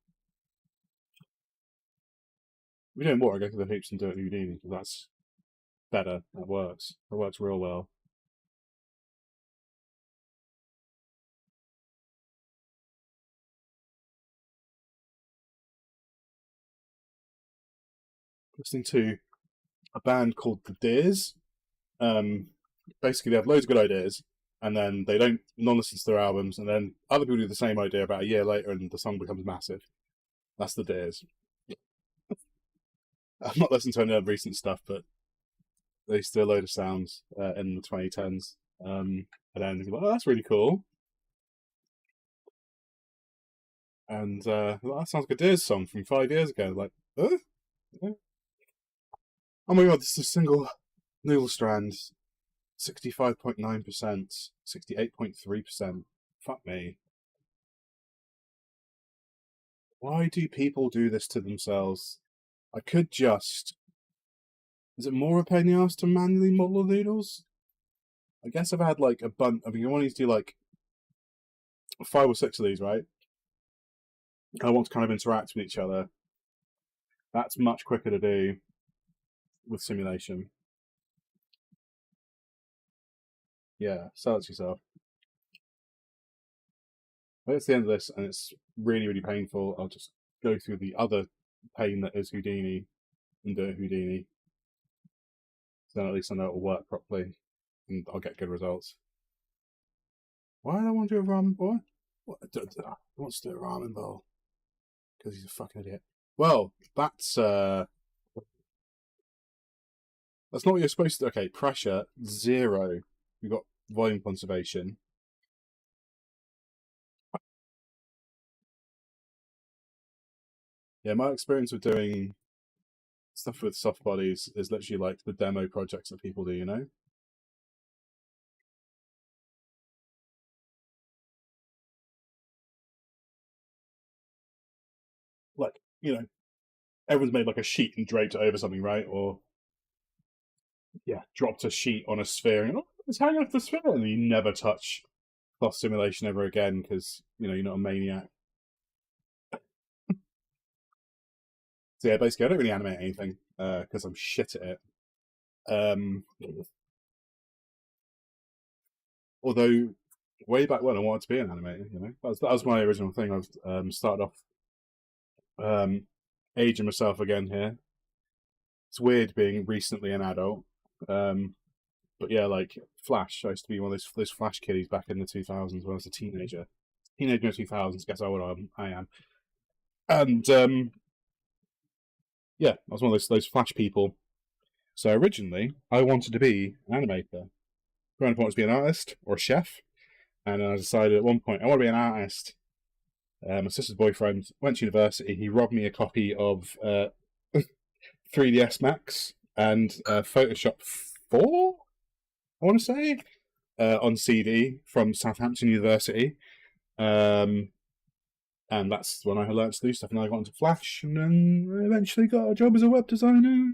If we don't water, go to the hoops and do it Houdini, because that's better. That works. That works real well. Listening to a band called The Deers. Basically, they have loads of good ideas, and then they don't non-listen to their albums, and then other people do the same idea about a year later, and the song becomes massive. That's The Deers. I've not listened to any of recent stuff, but they still a load of sounds in the 2010s. And then like, oh, that's really cool. And well, that sounds like a Deers song from 5 years ago. Like, huh? Oh my god, this is a single noodle strand. 65.9%, 68.3%. Fuck me. Why do people do this to themselves? I could just. Is it more a pain in the ass to manually model noodles? I guess I've had like a bunch. I mean, I want to do like 5 or 6 of these, right? And I want to kind of interact with each other. That's much quicker to do with simulation. Yeah, sell it to yourself. When it's the end of this and it's really, really painful, I'll just go through the other pain that is Houdini and do it Houdini. So then at least I know it will work properly and I'll get good results. Why do I want to do a ramen boy? What? He wants to do a ramen bowl because he's a fucking idiot. Well, that's not what you're supposed to do. Okay, pressure 0. We've got volume conservation. Yeah, my experience with doing stuff with soft bodies is literally like the demo projects that people do, you know? Like, you know, everyone's made like a sheet and draped it over something, right? Or, yeah, dropped a sheet on a sphere and, oh, it's hanging off the sphere. And you never touch cloth simulation ever again because, you know, you're not a maniac. So yeah, basically, I don't really animate anything because I'm shit at it. Although, way back when I wanted to be an animator, you know, that was my original thing. I was started off aging myself again here. It's weird being recently an adult. But yeah, like Flash, I used to be one of those Flash kiddies back in the 2000s when I was a teenager. Teenager in the 2000s, guess how old I am. And yeah, I was one of those Flash people. So originally, I wanted to be an animator. I wanted to be an artist or a chef. And I decided at one point, I want to be an artist. My sister's boyfriend went to university. He robbed me a copy of 3ds Max and Photoshop 4, I want to say, on CD from Southampton University. And that's when I learned to do stuff. And I got into Flash and then I eventually got a job as a web designer.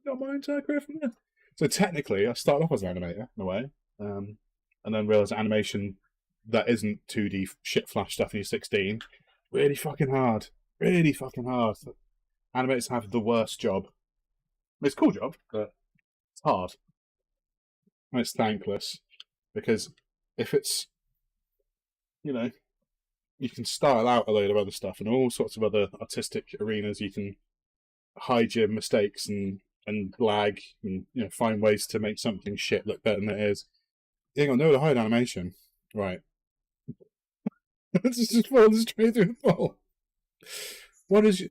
Got my entire career from there. So technically, I started off as an animator, in a way. And then realised animation that isn't 2D shit Flash stuff when you're 16. Really fucking hard. Really fucking hard. Animators have the worst job. It's a cool job, but it's hard. And it's thankless. Because if it's, you know, you can style out a load of other stuff and all sorts of other artistic arenas. You can hide your mistakes and lag and, you know, find ways to make something shit look better than it is. You ain't got nowhere to hide animation. Right. This just falls straight through the wall. What is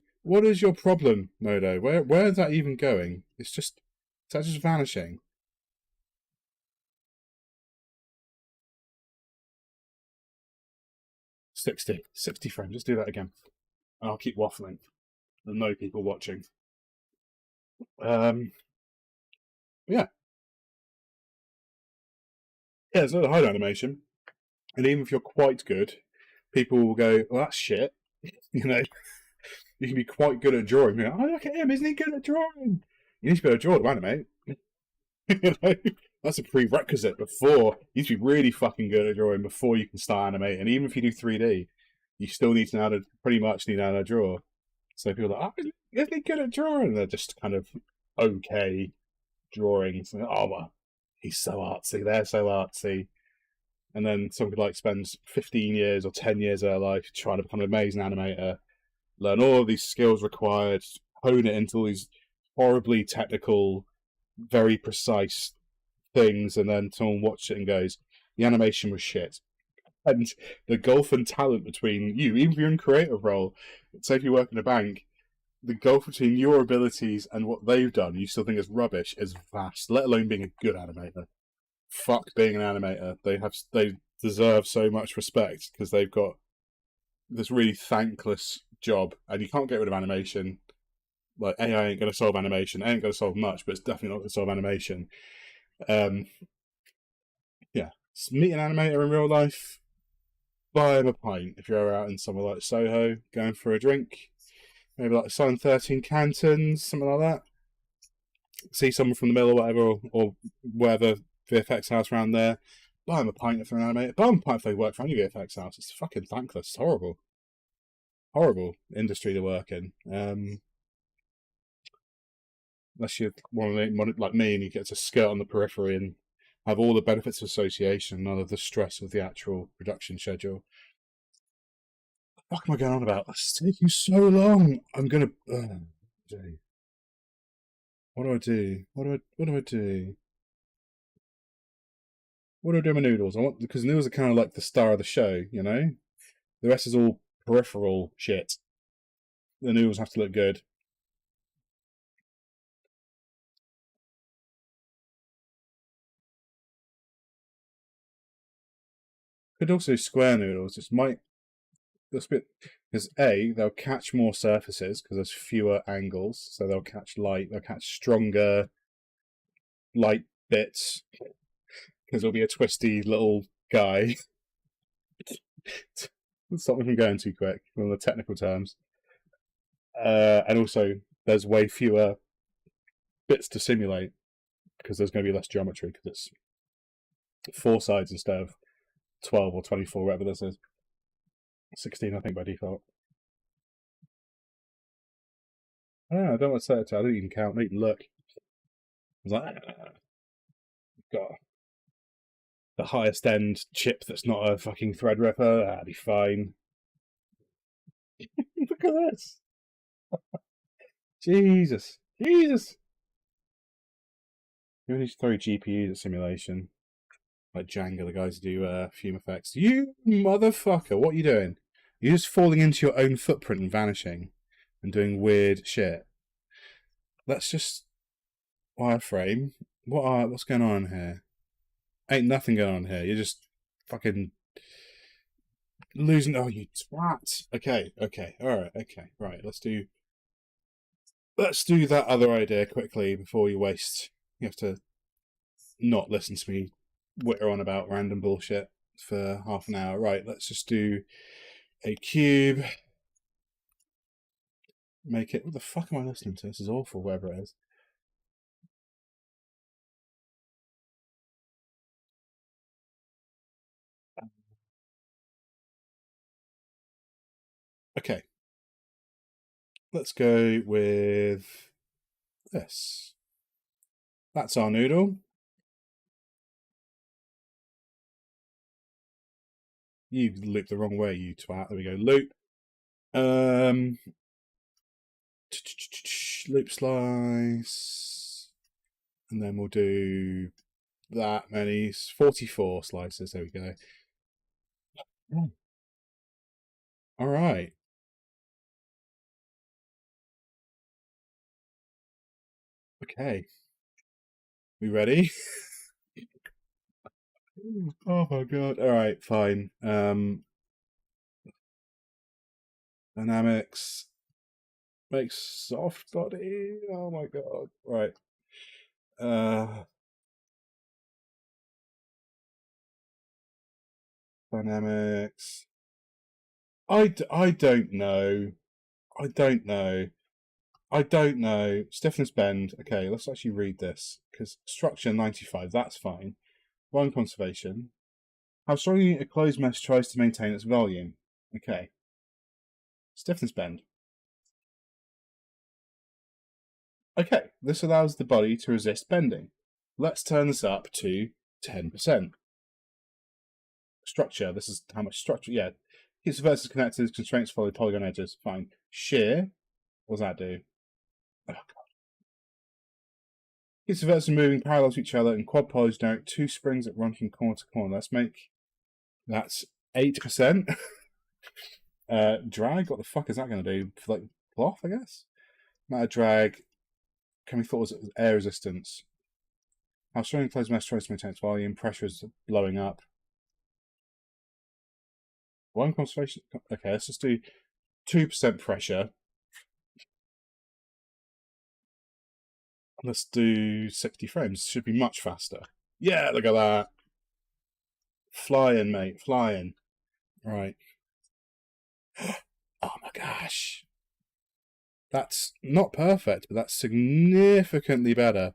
your problem, Modo? Where is that even going? Is that just vanishing? 60 frames. Let's do that again. And I'll keep waffling. There's no people watching. Yeah. Yeah, there's no hide animation. And even if you're quite good, people will go, well, that's shit. You know, you can be quite good at drawing. Go, oh, look at him, isn't he good at drawing? You need to be able to draw to animate. You know, that's a prerequisite before. You need to be really fucking good at drawing before you can start animating. And even if you do 3D, you still need to know how to, pretty much need to know how to draw. So people are like, oh, isn't he good at drawing? And they're just kind of okay drawing. So, oh, well, he's so artsy, they're so artsy. And then somebody like spends 15 years or 10 years of their life trying to become an amazing animator, learn all of these skills required, hone it into all these horribly technical, very precise things, and then someone watches it and goes, the animation was shit. And the gulf in talent between you, even if you're in a creative role, say if you work in a bank, the gulf between your abilities and what they've done, you still think is rubbish, is vast, let alone being a good animator. Fuck being an animator. They deserve so much respect because they've got this really thankless job, and you can't get rid of animation. Like AI ain't going to solve animation. It ain't going to solve much, but it's definitely not going to solve animation. Yeah, meet an animator in real life. Buy him a pint if you're out in somewhere like Soho, going for a drink. Maybe like Sun 13 Cantons, something like that. See someone from the mill or whatever, or wherever VFX house around there. Buy him a pint for an animator. Buy him a pint if they work for any VFX house. It's fucking thankless. It's horrible. Horrible industry to work in. Unless you want to like me and you get to skirt on the periphery and have all the benefits of association, none of the stress of the actual production schedule. What am I going on about? It's taking so long. I'm gonna. What do I do? What do I do? What do I do with my noodles? Because noodles are kind of like the star of the show, you know. The rest is all peripheral shit. The noodles have to look good. Could also square noodles. This might. This bit because they'll catch more surfaces because there's fewer angles, so they'll catch light. They'll catch stronger light bits because it'll be a twisty little guy. Stop me from going too quick on the technical terms. And also, there's way fewer bits to simulate because there's going to be less geometry because it's 4 sides instead of 12 or 24, whatever this is. 16, I think, by default. I don't want to say it. I didn't even count. I didn't even look. I was like, got the highest end chip that's not a fucking Threadripper. That'd be fine. Look at this. Jesus. You only need to throw GPUs at simulation. Like Django, the guys who do fume effects. You motherfucker, what are you doing? You're just falling into your own footprint and vanishing and doing weird shit. Let's just wireframe. What's going on here? Ain't nothing going on here. You're just fucking losing. Oh, you twat. Okay. Alright, okay. Right, let's do that other idea quickly before you waste. You have to not listen to me witter on about random bullshit for half an hour. Right, let's just do a cube. Make it. What the fuck am I listening to? This is awful, wherever it is. Okay. Let's go with this. That's our noodle. You looped the wrong way, you twat. There we go. Loop. Loop slice. And then we'll do that many. 44 slices. There we go. All right. Okay. We ready? Oh my god. All right, fine. Dynamics. Make soft body. Oh my god. Right. Dynamics. I don't know. I don't know. Stiffness bend. Okay, let's actually read this. Because structure 95, that's fine. Volume conservation. How strongly a closed mesh tries to maintain its volume. Okay. Stiffness bend. Okay, this allows the body to resist bending. Let's turn this up to 10%. Structure. This is how much structure. Yeah. Keeps the vertices connected. Constraints follow polygon edges. Fine. Shear. What does that do? Oh, God. Keeps the vertices moving parallel to each other and quad polys generate 2 springs that run from corner to corner. Let's make. That's 8%. Drag. What the fuck is that going to do? For like cloth, I guess? Amount of drag. Can be thought as air resistance. How strong closed mesh tries to maintain its volume. Pressure is blowing up. One concentration. Okay, let's just do 2% pressure. Let's do 60 frames. Should be much faster. Yeah, look at that. Flying, mate. Flying. Right. Oh my gosh. That's not perfect, but that's significantly better.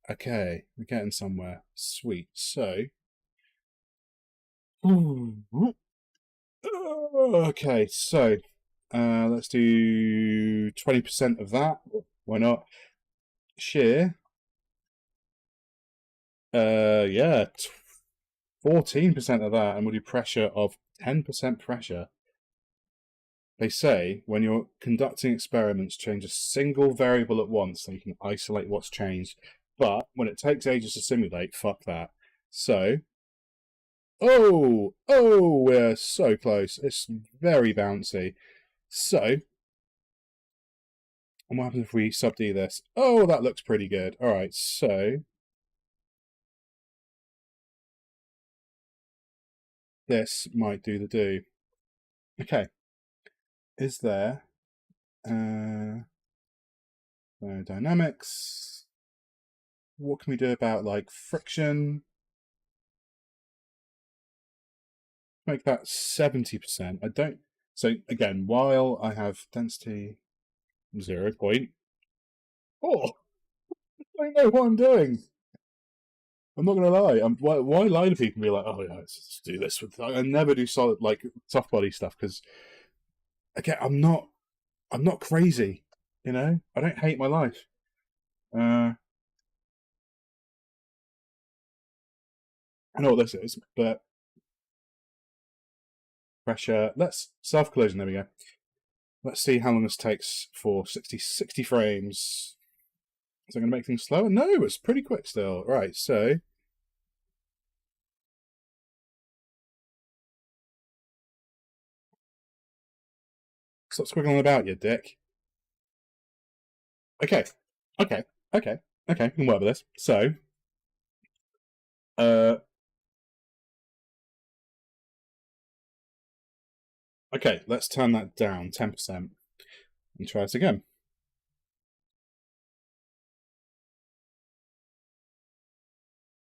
Okay, we're getting somewhere. Sweet. So, okay, so let's do 20% of that. Why not? Shear. Yeah, 14% of that, and we'll do pressure of 10% pressure. They say when you're conducting experiments, change a single variable at once so you can isolate what's changed. But when it takes ages to simulate, fuck that. So, we're so close. It's very bouncy. So, and what happens if we sub D this? Oh, that looks pretty good. All right, so this might do the do. Okay, is there dynamics? What can we do about like friction? Make that 70%. I don't. So again, while I have density 0 point. Oh, I don't know what I'm doing. I'm not gonna lie. Why lie to people and be like, oh yeah, let's do this with. I never do solid like soft body stuff because again, I'm not crazy. You know, I don't hate my life. I know what this is, but pressure. Let's self collision. There we go. Let's see how long this takes for 60 frames. Is that going to make things slower? No, it's pretty quick still. Right, so stop squiggling about, you dick. Okay, okay, okay, okay. We can work with this. So, okay, let's turn that down 10% and try this again.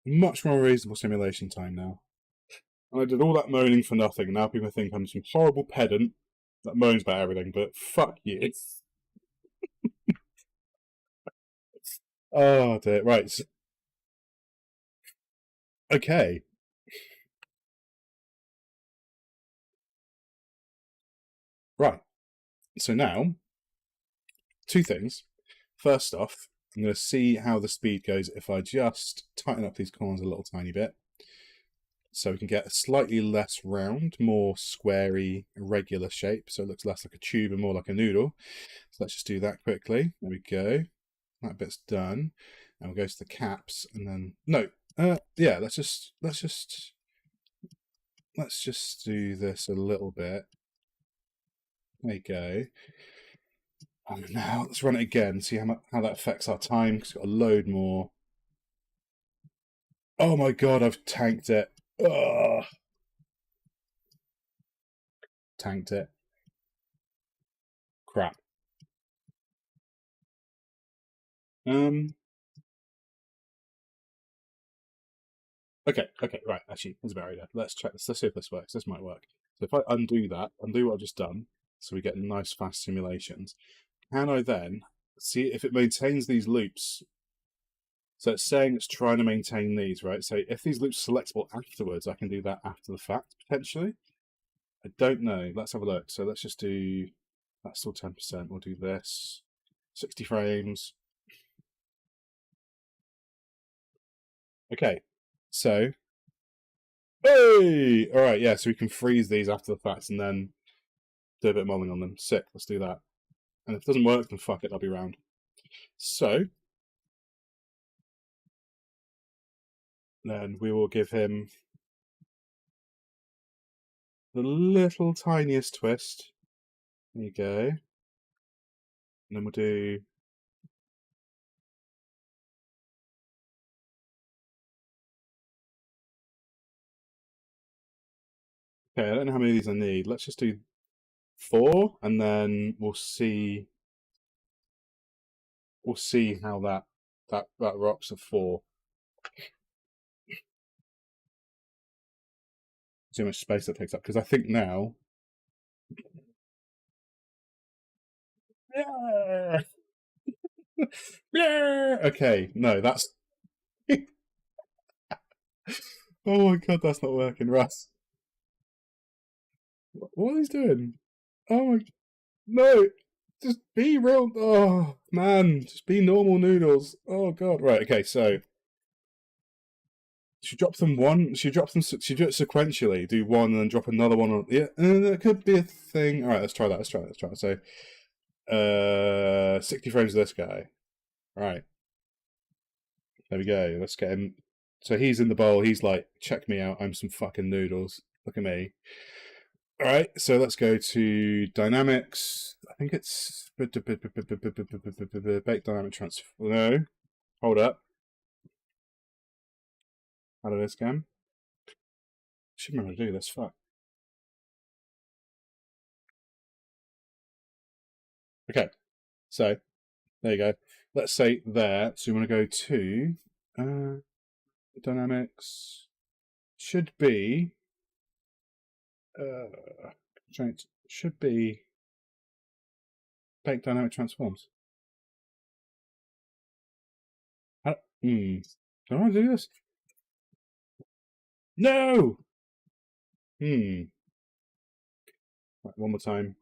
Much more reasonable simulation time now. And I did all that moaning for nothing. Now people think I'm some horrible pedant that moans about everything, but fuck you. Oh dear. Right. Okay. Right. So now, two things. First off, I'm going to see how the speed goes if I just tighten up these corners a little tiny bit. So we can get a slightly less round, more squarey, irregular shape. So it looks less like a tube and more like a noodle. So let's just do that quickly. There we go. That bit's done. And we'll go to the caps and then, no, yeah, let's just do this a little bit. There you go. And now let's run it again, see how that affects our time, because it's got a load more. Oh my god, I've tanked it. Ugh. Tanked it. Crap. Okay, right, actually, there's a barrier. Let's check this. Let's see if this works. This might work. So if I undo that, undo what I've just done, so we get nice fast simulations, can I then see if it maintains these loops? So it's saying it's trying to maintain these, right? So if these loops are selectable afterwards, I can do that after the fact, potentially. I don't know. Let's have a look. So let's just do, that's still 10%. We'll do this. 60 frames. Okay, so, hey! All right, yeah, so we can freeze these after the fact and then do a bit of modeling on them. Sick, let's do that. And if it doesn't work, then fuck it, I'll be round. So, then we will give him the little tiniest twist. There you go. And then we'll do, okay, I don't know how many of these I need. Let's just do 4, and then we'll see how that rocks a 4. See how much space that takes up, because I think now. Yeah. Yeah. Okay, no, that's Oh my god, that's not working, Russ. What are he doing? Oh my, no, just be real. Oh man, just be normal noodles. Oh god, right, okay, so she drops them one. She drops them. She do it sequentially. Do one and then drop another one. On, yeah, that could be a thing. All right, let's try that. Let's try it. Let's try it. So, 60 frames of this guy. All right, there we go. Let's get him. So he's in the bowl. He's like, check me out. I'm some fucking noodles. Look at me. All right, so let's go to dynamics. I think it's bake dynamic transfer. No, hold up. How do this again? Should remember to do this. Fuck. Okay, so there you go. Let's say there. So we want to go to dynamics. Should be should be bake dynamic transforms. How, Can I do this? No. Right, one more time.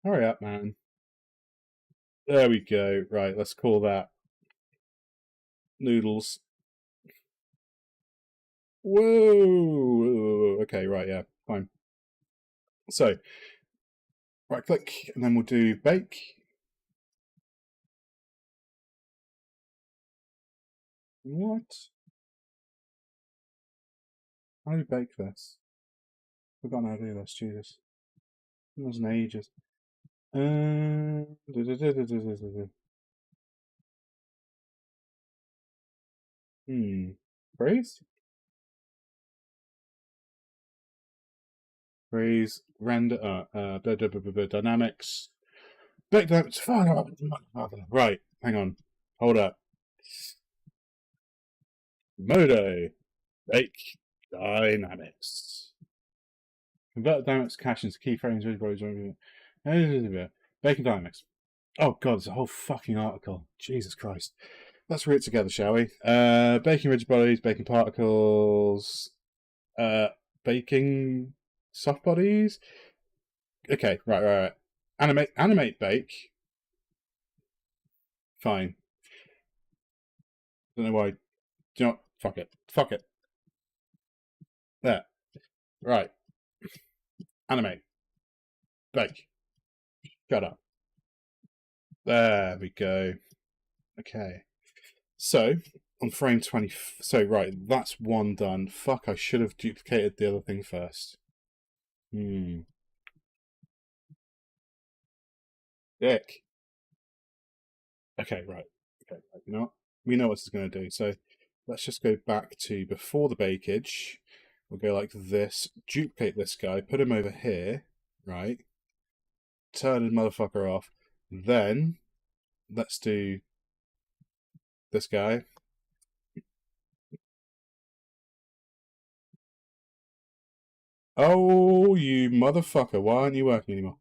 Hurry up, man. There we go. Right, let's call that noodles. Whoa. Okay, right, yeah, fine. So, right click, and then we'll do bake. What? How do you bake this? I've forgotten how to do this, Jesus. It wasn't ages. Phrase? Phrase, render, dynamics. Bake dynamics. Right, hang on. Hold up. Modo. Bake dynamics. Convert dynamics cache into keyframes. Baking dynamics. Oh god, there's a whole fucking article. Jesus Christ. Let's read it together, shall we? Baking rigid bodies, baking particles, baking soft bodies. Okay, right. Animate bake. Fine. Don't know why. Do you know what? Fuck it. There. Right. Animate. Bake. Shut up. There we go. Okay. So, on frame 20... So, right, that's one done. Fuck, I should have duplicated the other thing first. Dick. Okay, right. Okay, you know what? We know what this is going to do. So, let's just go back to before the bakeage. We'll go like this. Duplicate this guy. Put him over here. Right. Turn his motherfucker off. Then, let's do this guy. Oh, you motherfucker. Why aren't you working anymore?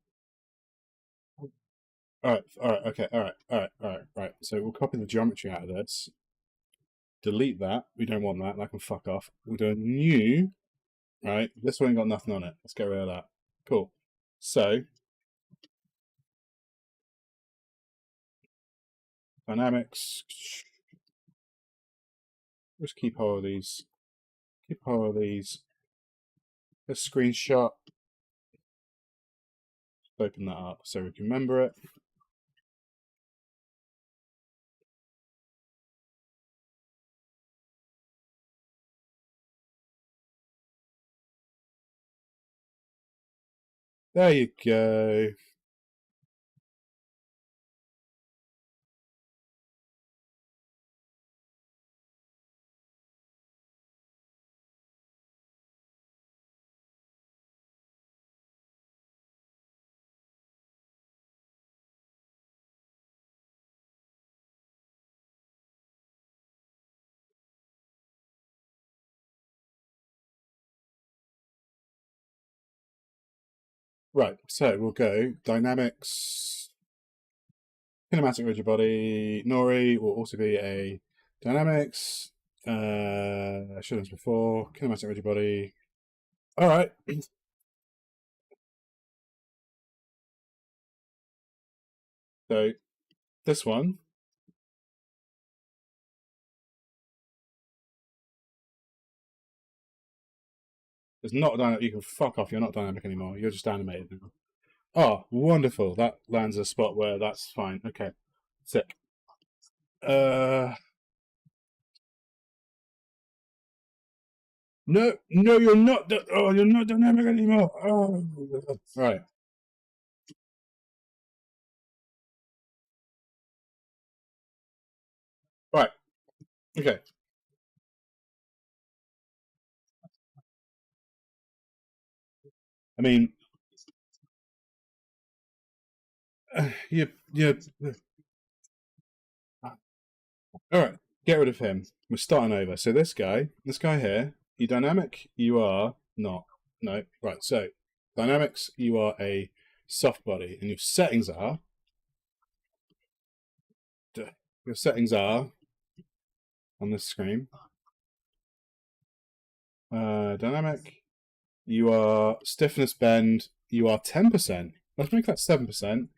Alright, okay, alright. So we'll copy the geometry out of this. Delete that. We don't want that. That can fuck off. We'll do a new. Right, this one ain't got nothing on it. Let's get rid of that. Cool. So, dynamics. Just keep hold of these. Keep hold of these. A screenshot. Open that up so we can remember it. There you go. Right, so we'll go dynamics. Kinematic rigid body. Nori will also be a dynamics. I should have done this before. Kinematic rigid body. All right. So this one is not dynamic. You can fuck off. You're not dynamic anymore. You're just animated now. Oh, wonderful. That lands a spot where that's fine. Okay. Sick. No, no, you're not. Oh, you're not dynamic anymore. Oh, right. Right. Okay. I mean, you. All right. Get rid of him. We're starting over. So this guy here, you dynamic. You are not. No. Right. So dynamics. You are a soft body, and your settings are. Your settings are on this screen. Dynamic. You are stiffness bend. You are 10%. Let's make that 7%.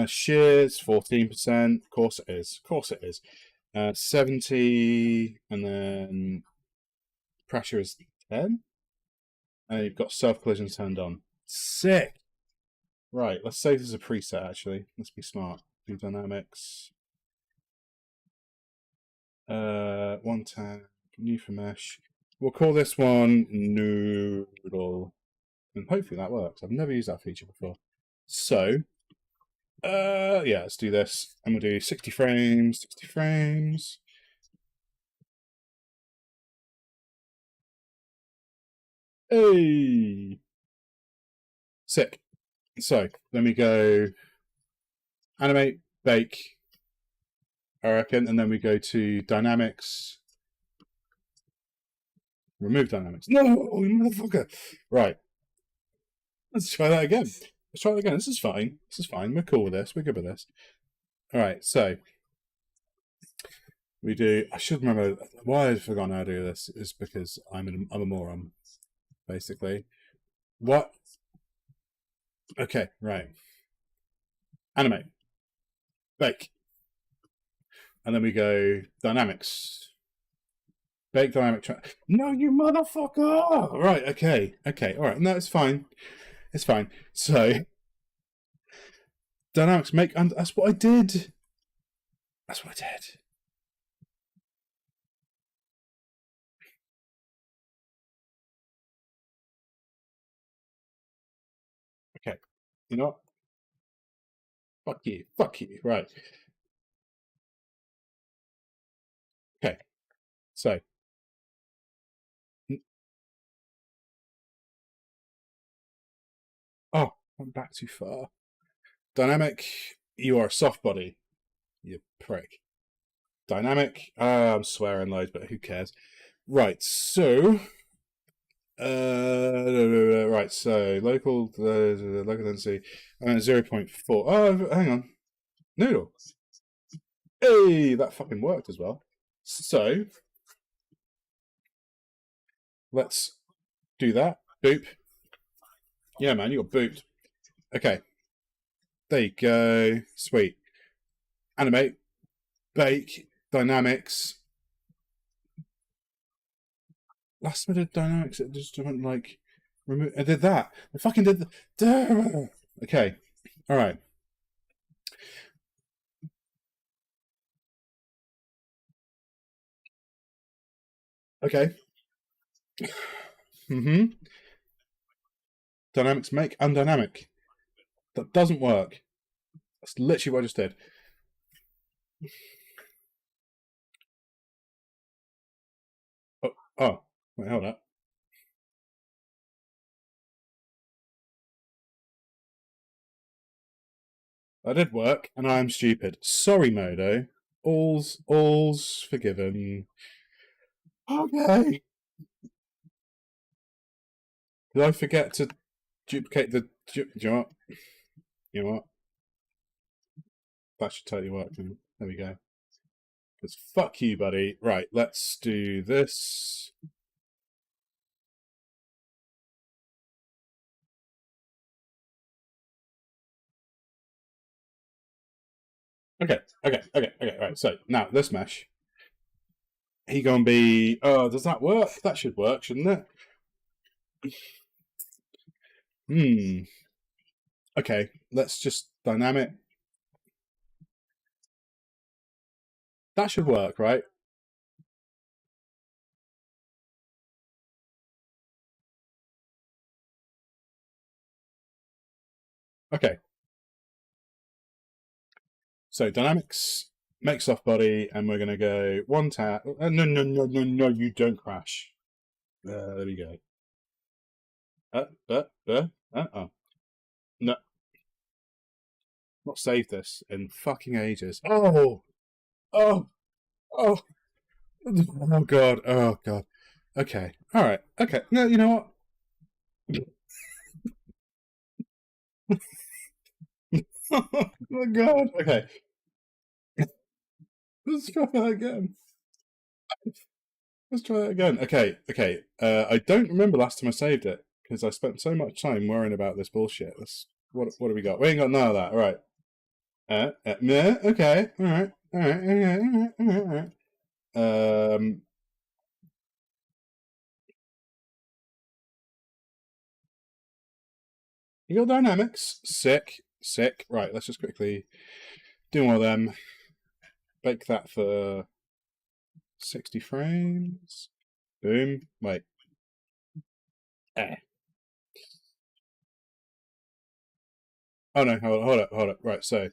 Shears 14%. Of course it is. Of course it is. 70, and then pressure is 10. And you've got self collision turned on. Sick. Right. Let's save this as a preset. Actually, let's be smart. Do dynamics. 110. New for mesh. We'll call this one noodle. And hopefully that works. I've never used that feature before. So, yeah, let's do this. And we'll do 60 frames, 60 frames. Hey! Sick. So, let me go animate, bake, I reckon, and then we go to dynamics. Remove dynamics. No, you motherfucker! Right. Let's try that again. Let's try it again. This is fine. This is fine. We're cool with this. We're good with this. All right. So we do. I should remember why I've forgotten how to do this is because I'm a moron, basically. What? Okay. Right. Animate. Bake. And then we go dynamics. Bake dynamic. No, you motherfucker! Right. Okay. Okay. All right. No, it's fine. It's fine. So dynamics make, and that's what I did. That's what I did. Okay. You know what? Fuck you. Fuck you. Right. Okay. So. Oh, I'm back too far. Dynamic. You are a soft body. You prick. Dynamic. I'm swearing loads, but who cares? Right. So. Right. So local density 0.4. Oh, hang on. Noodle. Hey, that fucking worked as well. So let's do that. Boop. Yeah, man, you got booped. Okay. There you go. Sweet. Animate. Bake. Dynamics. Last minute dynamics. It just went like remove. I did that. I fucking did the. Okay. All right. Okay. Dynamics make undynamic. That doesn't work. That's literally what I just did. Oh. Wait, hold up. That did work, and I am stupid. Sorry, Modo. All's forgiven. Okay. Did I forget to duplicate the? Do you know what? You know what? that should totally work. There we go. Because fuck you, buddy. Right, let's do this. Okay. Right. So now this mesh, he gonna be. Oh, does that work? That should work, shouldn't it? Okay. Let's just dynamic. That should work, right? Okay. So dynamics, make soft body, and we're gonna go one tap. No, you don't crash. There we go. Oh. No. Not saved this in fucking ages. Oh! Oh! Oh! Oh god. Oh god. Okay. Alright. Okay. No, you know what? Oh god. Okay. Let's try that again. Let's try that again. Okay. I don't remember last time I saved it because I spent so much time worrying about this bullshit. What do we got? We ain't got none of that. All right. Okay. All right. All right. You got dynamics. Sick. Right. Let's just quickly do one of them. Bake that for 60 frames. Boom. Wait. Oh no, hold up. Right, so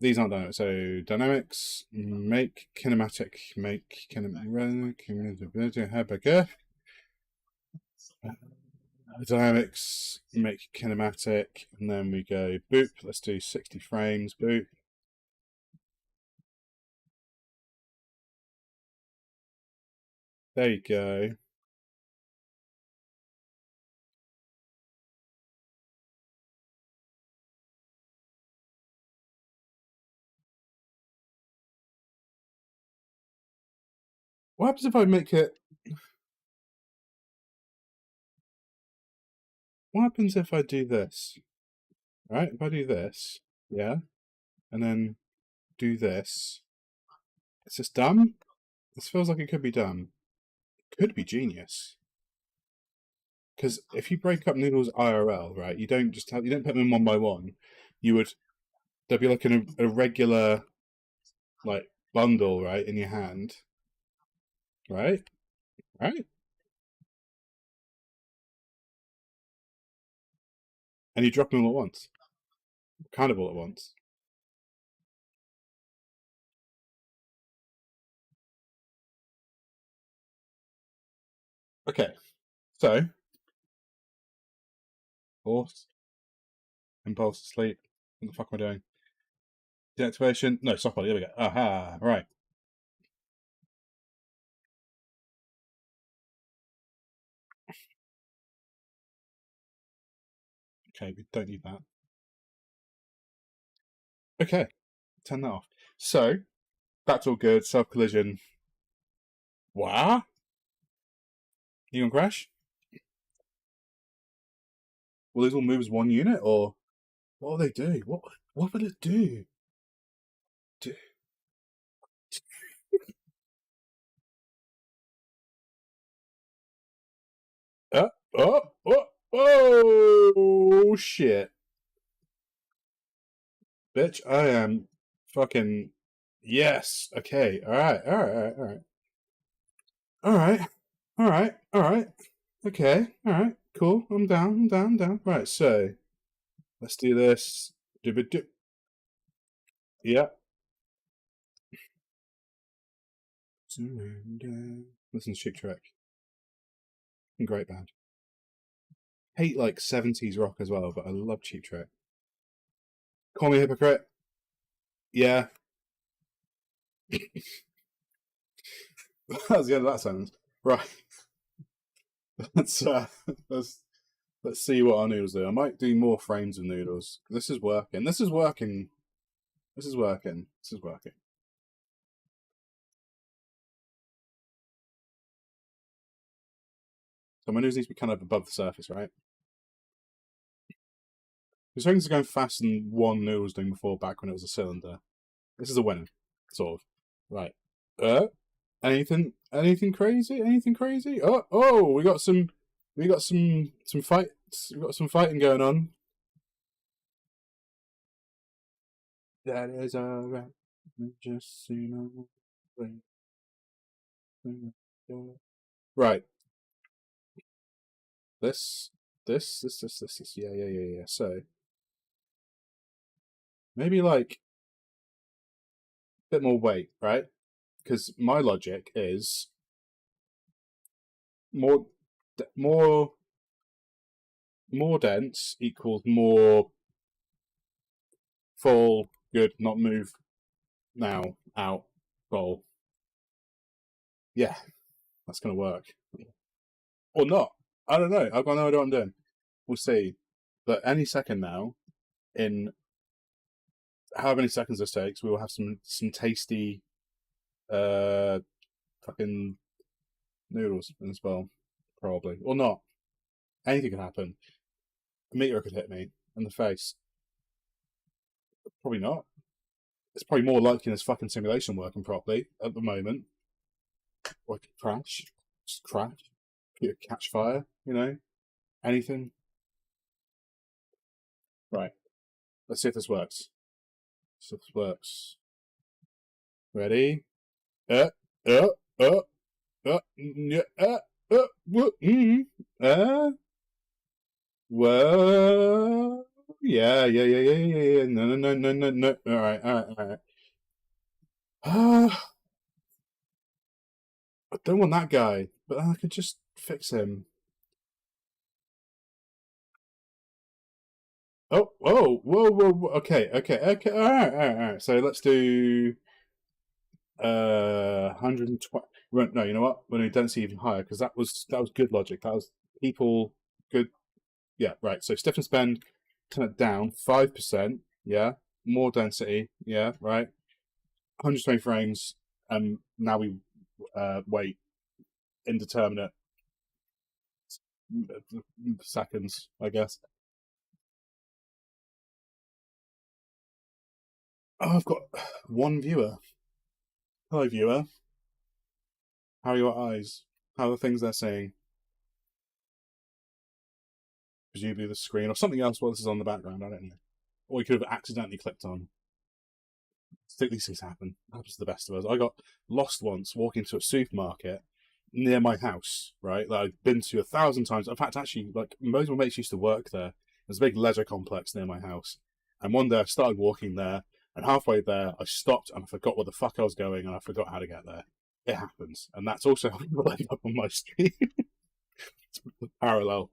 these aren't dynamic. So dynamics, make kinematic, dynamics, make kinematic, and then we go boop. Let's do 60 frames. Boop. There you go. What happens if I make it? What happens if I do this? Right, if I do this, yeah, and then do this. Is this dumb? This feels like it could be dumb. Could be genius. Because if you break up noodles IRL, right, you don't put them in one by one. There'd be like a regular like bundle, right, in your hand, right, and you drop them all at once, kind of all at once. Okay, so horse, impulse, sleep. What the fuck am I doing? Deactivation. No, soft body. There we go. Aha! Right. Okay, we don't need that. Okay, turn that off. So that's all good. Self collision. What? You gonna crash? Will these all move as one unit, or what will they do? What will it do? Oh, shit. Bitch, I am fucking. Yes. Okay. All right. Okay. All right. Cool. I'm down. Right. So let's do this. Yeah. Listen to Chick Trek. Great band. Hate like 70s rock as well, but I love Cheap Trick. Call Me a Hypocrite. Yeah. That's the end of that sentence. Right. let's see what our noodles do. I might do more frames of noodles. This is working. This is working. This is working. So my noodles need to be kind of above the surface, right? Because things are going faster than one noodle was doing before, back when it was a cylinder. This is a winner, sort of. Right. Anything crazy? Anything crazy? Oh, we got some fights. We got some fighting going on. That is alright. Just right. This, this. Yeah. So maybe like a bit more weight, right? Because my logic is more, more, more dense equals more full, good, not move now, out, bowl. Yeah, that's gonna work. Or not. I don't know. I've got no idea what I'm doing. We'll see. But any second now, in however many seconds this takes, we will have some tasty fucking noodles in this bowl. Probably. Or not. Anything could happen. A meteor could hit me in the face. Probably not. It's probably more likely this fucking simulation working properly at the moment. Or it could crash. Just crash. It could catch fire, you know? Anything. Right. Let's see if this works. See if this works. Ready? Uh, uh, uh, yeah, well, yeah. No. All right. I don't want that guy, but I could just fix him. Oh, whoa. Okay. All right. So let's do 120. No, you know what? We're going to density even higher because that was good logic. That was people good. Yeah, right. So stiffen spend, turn it down 5%. Yeah, more density. Yeah, right. 120 frames. Now we wait indeterminate seconds, I guess. Oh, I've got one viewer. Hello, viewer. How are your eyes? How are the things they're saying? Presumably the screen or something else while this is on the background. I don't know. Or you could have accidentally clicked on. I think these things happen. It happens to the best of us. I got lost once walking to a supermarket near my house, right? That I've been to 1,000 times. In fact, actually, like most of my mates used to work there. There's a big leisure complex near my house. And one day I started walking there, and halfway there I stopped and I forgot where the fuck I was going and I forgot how to get there. It happens. And that's also how people end up on my street. It's parallel.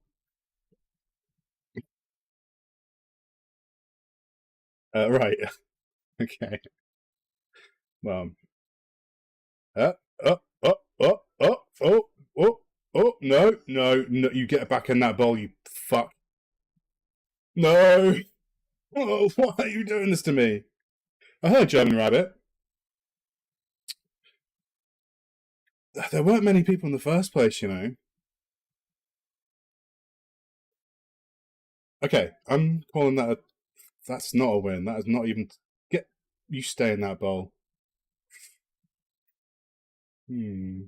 Right. Okay. Well, uh, oh, oh, oh, oh, oh, no, you get back in that bowl, you fuck. No! Oh, why are you doing this to me? I heard German Rabbit. There weren't many people in the first place, you know. Okay, I'm calling that a. That's not a win. That is not even. Get. You stay in that bowl. Hmm.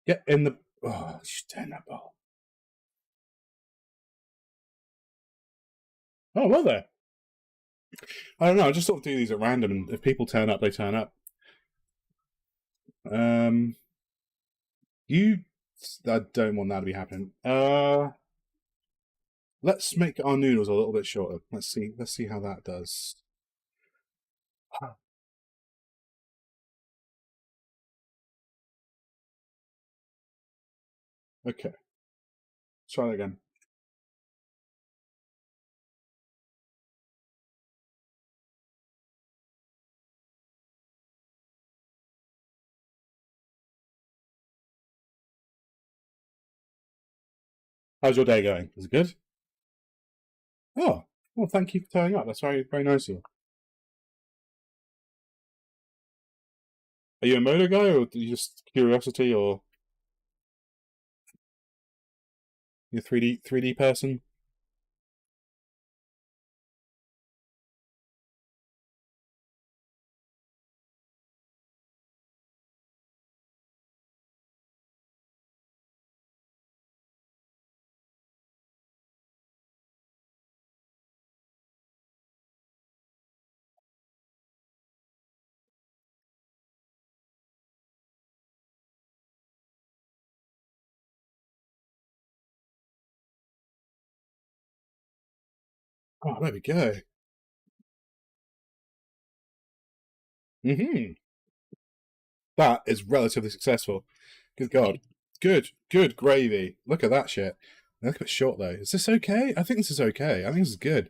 Get in the. Oh, stay in that bowl. Oh, well, there. I don't know. I just sort of do these at random, and if people turn up, they turn up. Um, you. I don't want that to be happening. Let's make our noodles a little bit shorter. Let's see. Let's see how that does. Okay. Let's try that again. How's your day going? Is it good? Oh, well, thank you for turning up. That's very, very nice of you. Are you a modo guy, or you just curiosity, or you a 3D person? Oh, there we go. Hmm. That is relatively successful. Good God. Good gravy. Look at that shit. Look a bit short though. Is this okay? I think this is okay. I think this is good.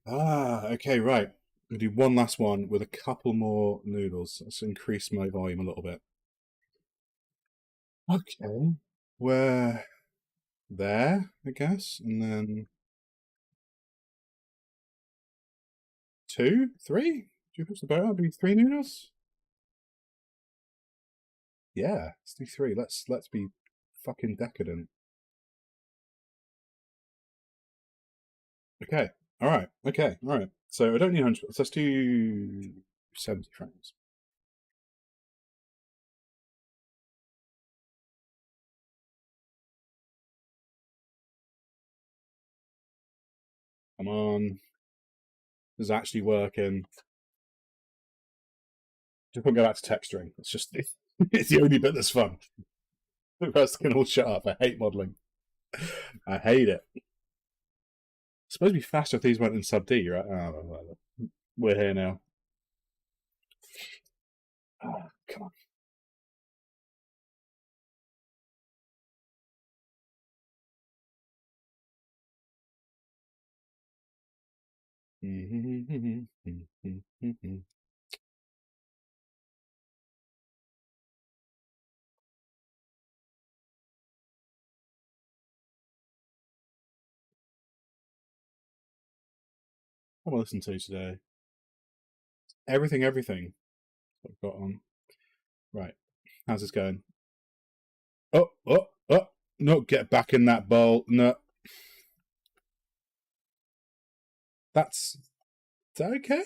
Ah, okay, right. We'll do one last one with a couple more noodles. Let's increase my volume a little bit. Okay. We're there, I guess. And then two, three? Do you push the boat out? Do 3 noodles? Yeah, let's do three. Let's be fucking decadent. Okay. All right. Okay. All right. So I don't need 100. Let's do 70 frames. Come on. This is actually working. Just won't go back to texturing. It's just it's the only bit that's fun. The rest can all shut up. I hate modeling. I hate it. It's supposed to be faster if these went in sub D, right? Oh, we're here now. Oh, come on. What am I listening to today? Everything, everything. What I've got on. Right. How's this going? Oh. No, get back in that bowl. No. That's. Is that okay?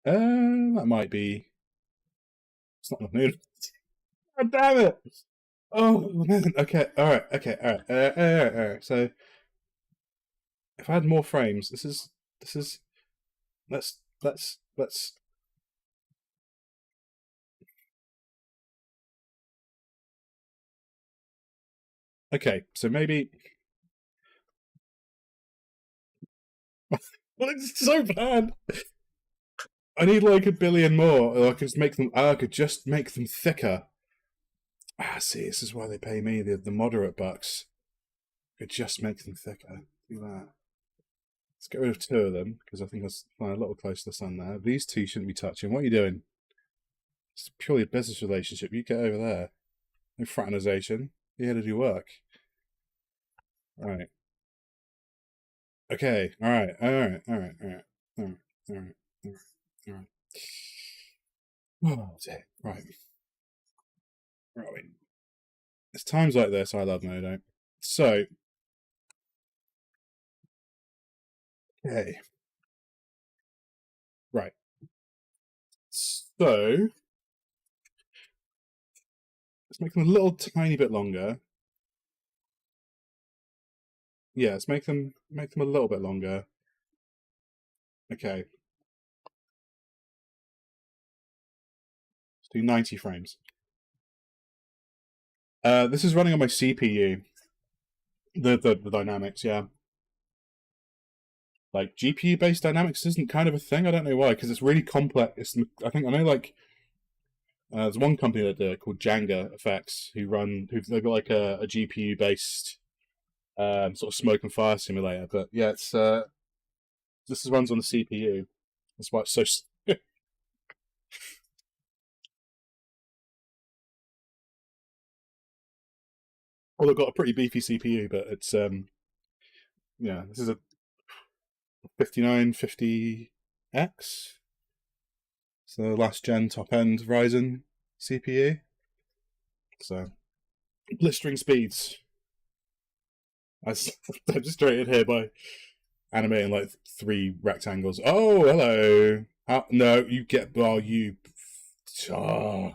That might be. It's not enough noodles. God damn it! Oh man. Okay. All right. Okay. All right. All right. So if I had more frames, this is. Let's. Okay. So maybe. Well, it's so bad. I need like a billion more, or I could just make them. I could just make them thicker. Ah, see, this is why they pay me the moderate bucks. I could just make them thicker. Do that. Let's get rid of two of them because I think I was flying a little close to the sun there. These two shouldn't be touching. What are you doing? It's purely a business relationship. You get over there. No fraternization. You're here to do work. All right. Okay. All right. All right. All right. All right. All right. All right. All right. All right. Oh, dear. Right. Right. It's times like this I love Modo. So, okay. Right. So, let's make them a little tiny bit longer. Yeah, let's make them a little bit longer. Okay. Let's do 90 frames. This is running on my CPU. The dynamics, yeah. Like GPU based dynamics isn't kind of a thing. I don't know why, because it's really complex. I think I know like there's one company that do it called Jenga Effects they've got like a GPU based sort of smoke and fire simulator. But yeah, it's this runs on the CPU. That's why it's so Well, they've got a pretty beefy CPU, but it's yeah, this is a 5950X, so last gen top end Ryzen CPU. So blistering speeds. I demonstrated here by animating like 3 rectangles. Oh, hello. No, you get. Oh, you. Oh.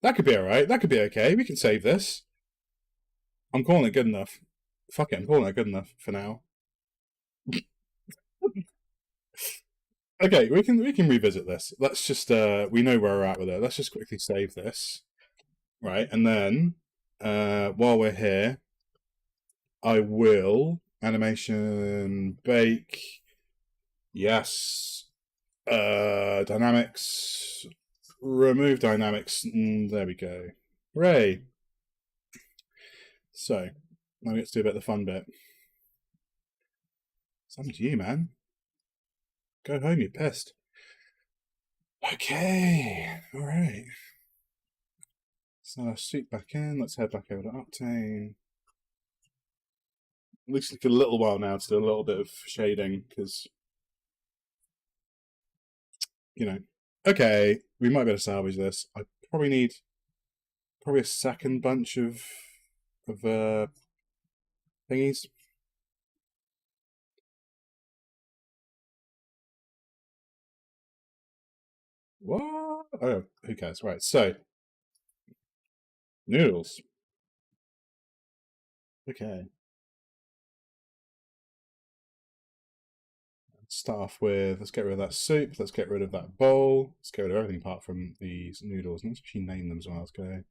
That could be alright. That could be okay. We can save this. I'm calling it good enough. Fuck it, I'm calling it good enough for now. Okay, we can revisit this. Let's just we know where we're at with it. Let's just quickly save this. Right, and then while we're here, I will animation bake. Yes. Dynamics. Remove dynamics. There we go. Hooray. So, now we get to do a bit of the fun bit. Something to you, man. Go home, you're pissed. Okay, alright. So, sweep back in. Let's head back over to Octane. At least for a little while now to do a little bit of shading, because, you know. Okay, we might be able to salvage this. I probably need a second bunch of thingies. What? Oh, who cares? Right, so noodles. Okay. Start off with, let's get rid of that soup, let's get rid of that bowl, let's get rid of everything apart from these noodles. Let's actually name them as well. Let's go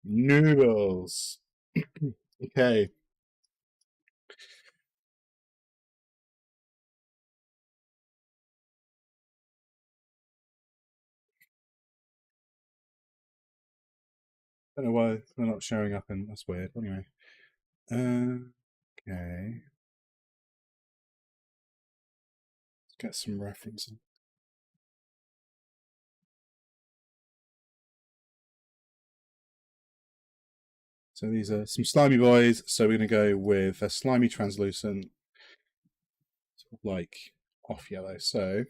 noodles. Okay. Don't know why they're not showing up, and that's weird. Anyway. Okay. Let's get some references. So these are some slimy boys. So we're going to go with a slimy translucent, sort of like off yellow. So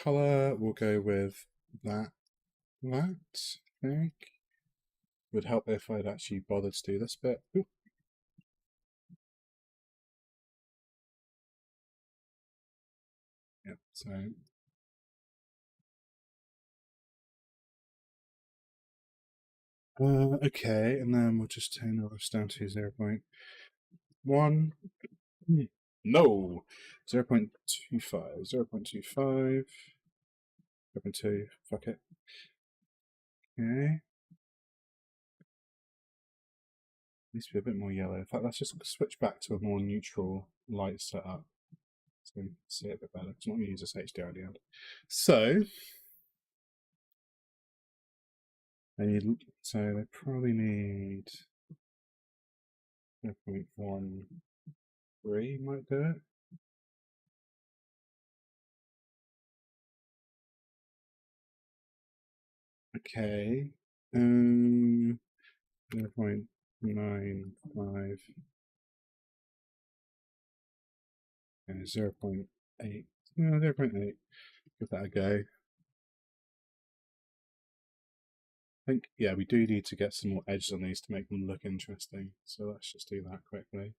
color, we'll go with that. I think would help if I'd actually bothered to do this bit. Ooh. Yeah, so okay, and then we'll just turn this down to 0.1. No, 0.25, 0.25, 0.2, fuck it. Okay. Needs to be a bit more yellow. In fact, let's just switch back to a more neutral light setup so we can see it a bit better. It's not going to use this HDR at the end. So, they probably need 0.13 might do it. Okay. 0.95 and 0.8. No, 0.8. Give that a go. I think, yeah, we do need to get some more edges on these to make them look interesting. So let's just do that quickly.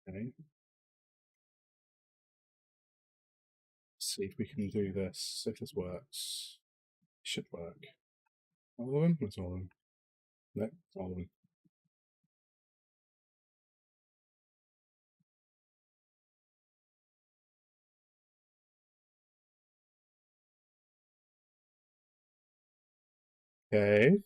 Okay. Let's see if we can do this. If this works. It should work. All of them? That's all of them. No, all of them. Okay.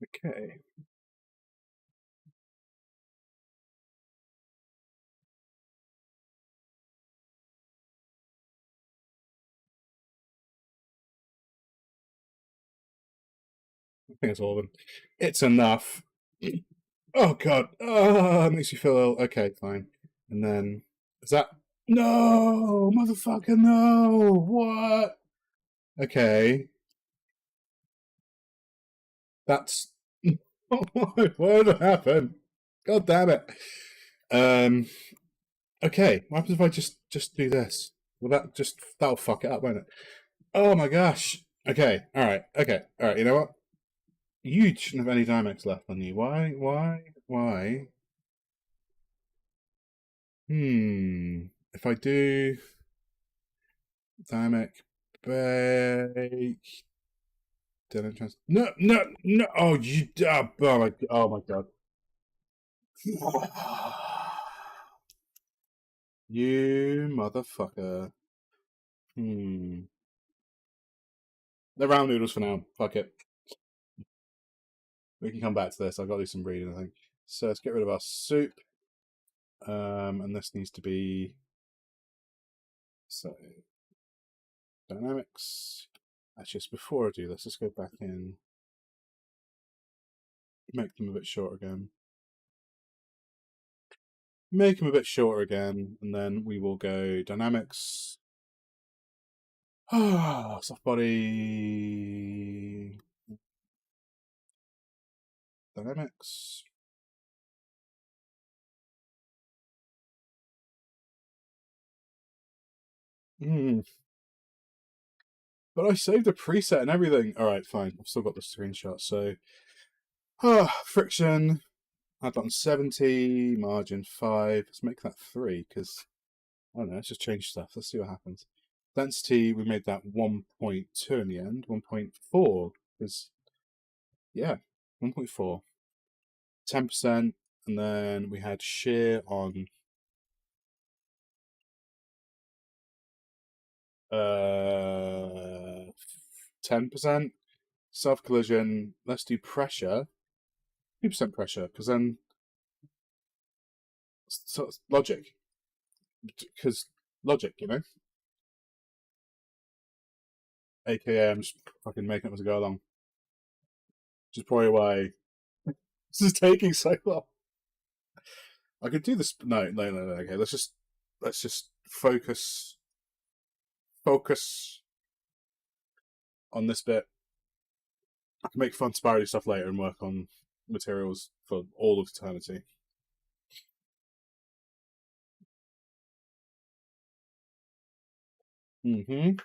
Okay. I think it's all of them. It's enough. Oh god. Oh, it makes you feel ill. Okay, fine. And then is that no, motherfucker, no. What? Okay. That's what happened? God damn it. Um okay. What happens if I just do this? Well that'll fuck it up, won't it? Oh my gosh. Okay, alright, okay, alright, you know what? You shouldn't have any dynamics left on you. Why? Why? If I do dynamic bake, no! Oh, you! Oh my god! You motherfucker! Hmm. They're round noodles for now. Fuck it. We can come back to this. I've got to do some reading, I think. So let's get rid of our soup. And this needs to be so dynamics. Actually, just before I do this, let's go back in. Make them a bit short again. Make them a bit shorter again, and then we will go dynamics. Soft body. Dynamics. But I saved a preset and everything. Alright, fine. I've still got the screenshot, so. Friction. I've done 70, margin 5. Let's make that 3, because I don't know, let's just change stuff. Let's see what happens. Density, we made that 1.2 in the end. 1.4 is, yeah, 1.4. 10%, and then we had shear on 10%. Self collision, let's do pressure. 2% pressure, because then so logic. Because logic, you know? AKA, I'm just fucking making up as I go along. Which is probably why this is taking so long. I could do this. No. Okay, let's just focus on this bit. I can make fun Spirally stuff later and work on materials for all of eternity. Mm-hmm.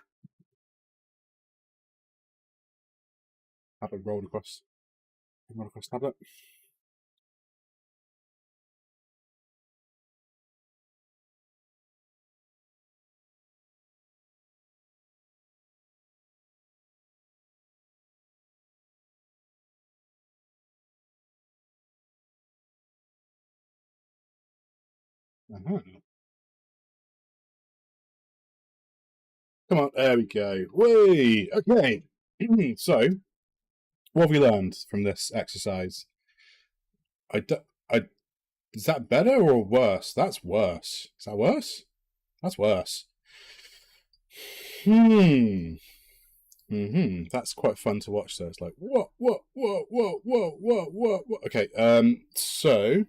Have it rolled across tablet. Uh-huh. Come on, there we go. Whee! Okay. So, what have we learned from this exercise? I, is that better or worse? That's worse. Is that worse? That's worse. That's quite fun to watch. So it's like, what? Okay. So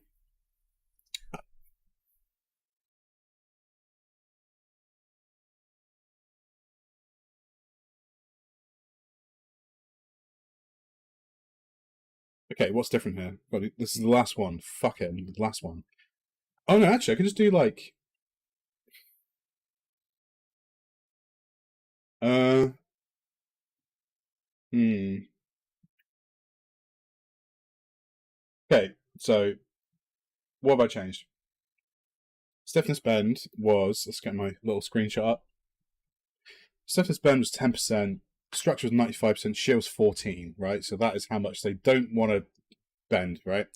okay, what's different here? This is the last one. Fuck it, the last one. Oh no, actually, I could just do like, uh, hmm. Okay, so what have I changed? Stiffness bend was, let's get my little screenshot up. Stiffness bend was 10%, structure was 95%, shear was 14, right? So that is how much they don't want to bend, right?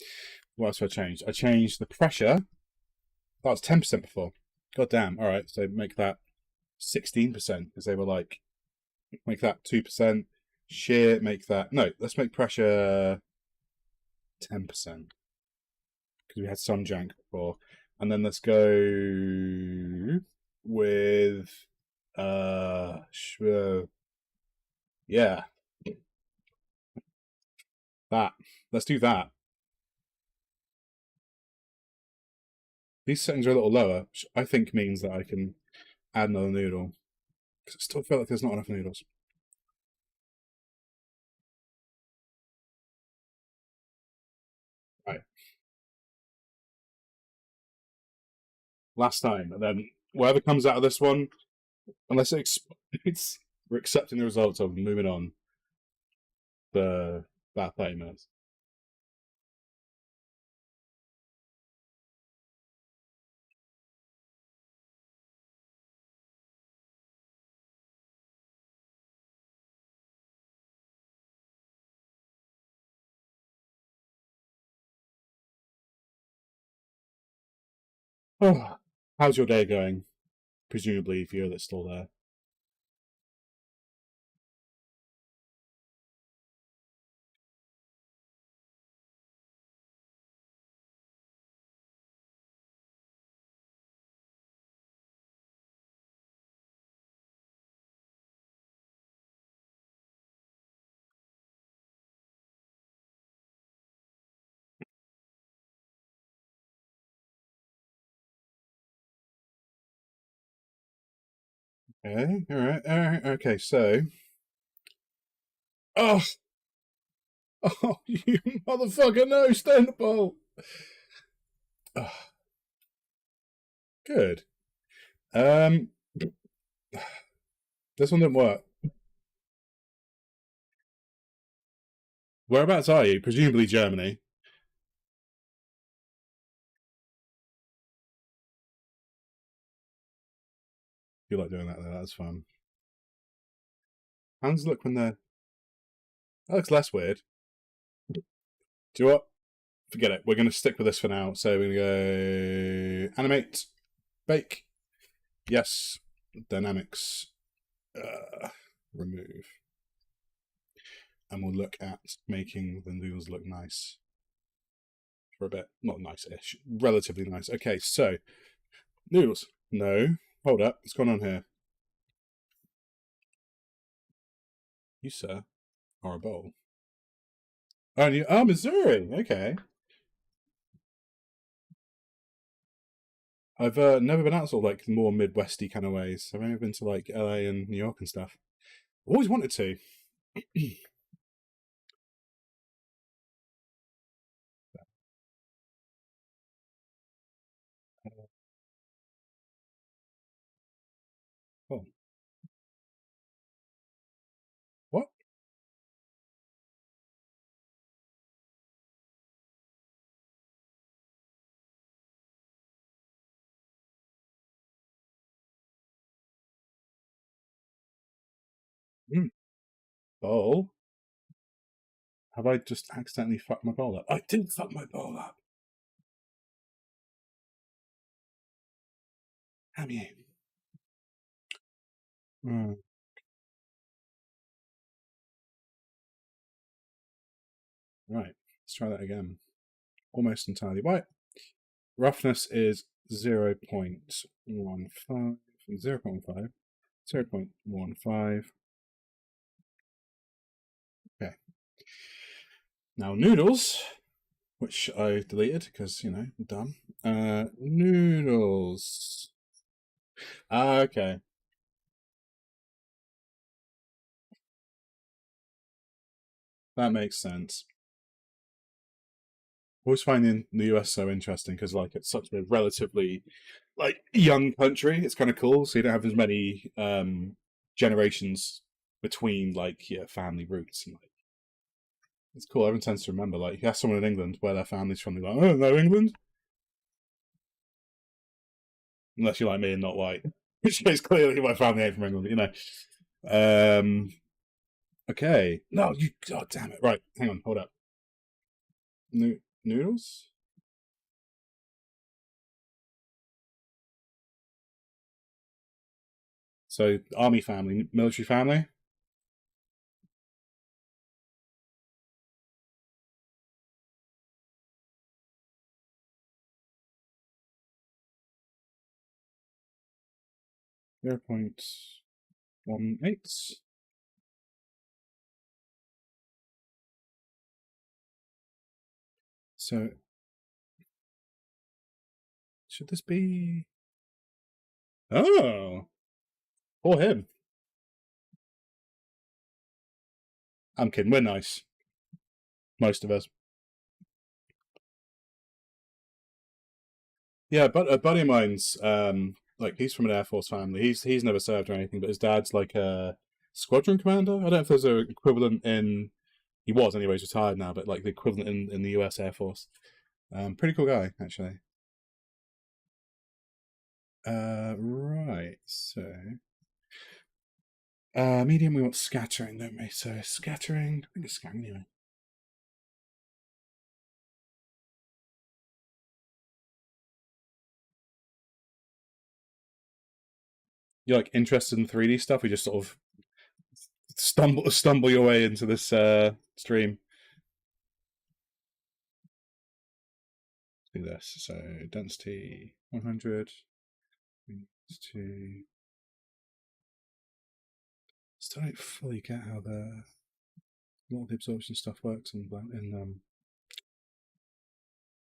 What else have I changed? I changed the pressure. That was 10% before. God damn. All right, so make that 16% because they were like, make that 2%. Shear, make that. No, let's make pressure 10%. Because we had some jank before. And then let's go with yeah. That. Let's do that. These settings are a little lower, which I think means that I can add another noodle. Because I still feel like there's not enough noodles. Right. Last time, and then whatever comes out of this one, unless it explodes, we're accepting the results of moving on for about 30 minutes. Oh, how's your day going? Presumably, if you're still there. Okay, all right. Okay, so. Oh, oh, you motherfucker! No, stay in the bowl. Oh, good. Um, this one didn't work. Whereabouts are you? Presumably Germany. You like doing that though, that's fun. How does it look when they're... That looks less weird. Do you know what? Forget it. We're going to stick with this for now. So we're going to go... Animate. Bake. Yes. Dynamics. Remove. And we'll look at making the noodles look nice. For a bit. Not nice-ish. Relatively nice. Okay, so... Noodles. No. Hold up. What's going on here? You, sir, are a bowl. Oh, you, oh, Missouri. Okay. I've never been out sort of like more Midwesty kind of ways. I've only been to like LA and New York and stuff. I've always wanted to. Oh, what? Mm. Bowl? Have I just accidentally fucked my bowl up? I did fuck my bowl up. Damn you. Mm. Right. Let's try that again. Almost entirely white. Roughness is 0.15. 0.5. 0.15. Okay. Now noodles, which I deleted because, you know, I'm dumb. Noodles. Ah, okay. That makes sense. I always find the US so interesting because, like, it's such a relatively, like, young country. It's kind of cool. So you don't have as many generations between, like, your family roots. And, like, it's cool. Everyone tends to remember, like, you ask someone in England where their family's from, they're like, oh, no, England? Unless you're like me and not white. Which is clearly my family ain't from England, you know. Okay. No, you. God damn it. Right. Hang on. Hold up. Noodles? So, army family, military family? 0.18. So should this be? Oh, for him. I'm kidding. We're nice. Most of us. Yeah, but a buddy of mine's like he's from an Air Force family. He's never served or anything, but his dad's like a squadron commander. I don't know if there's an equivalent in. He was anyway. He's retired now, but like the equivalent in the U.S. Air Force. Pretty cool guy actually. Right. So medium. We want scattering, don't we? So scattering. I think it's scattering anyway. You're like interested in 3D stuff. We just sort of stumble your way into this stream. Let's do this. So density 100. To still don't fully get how a lot of the absorption stuff works in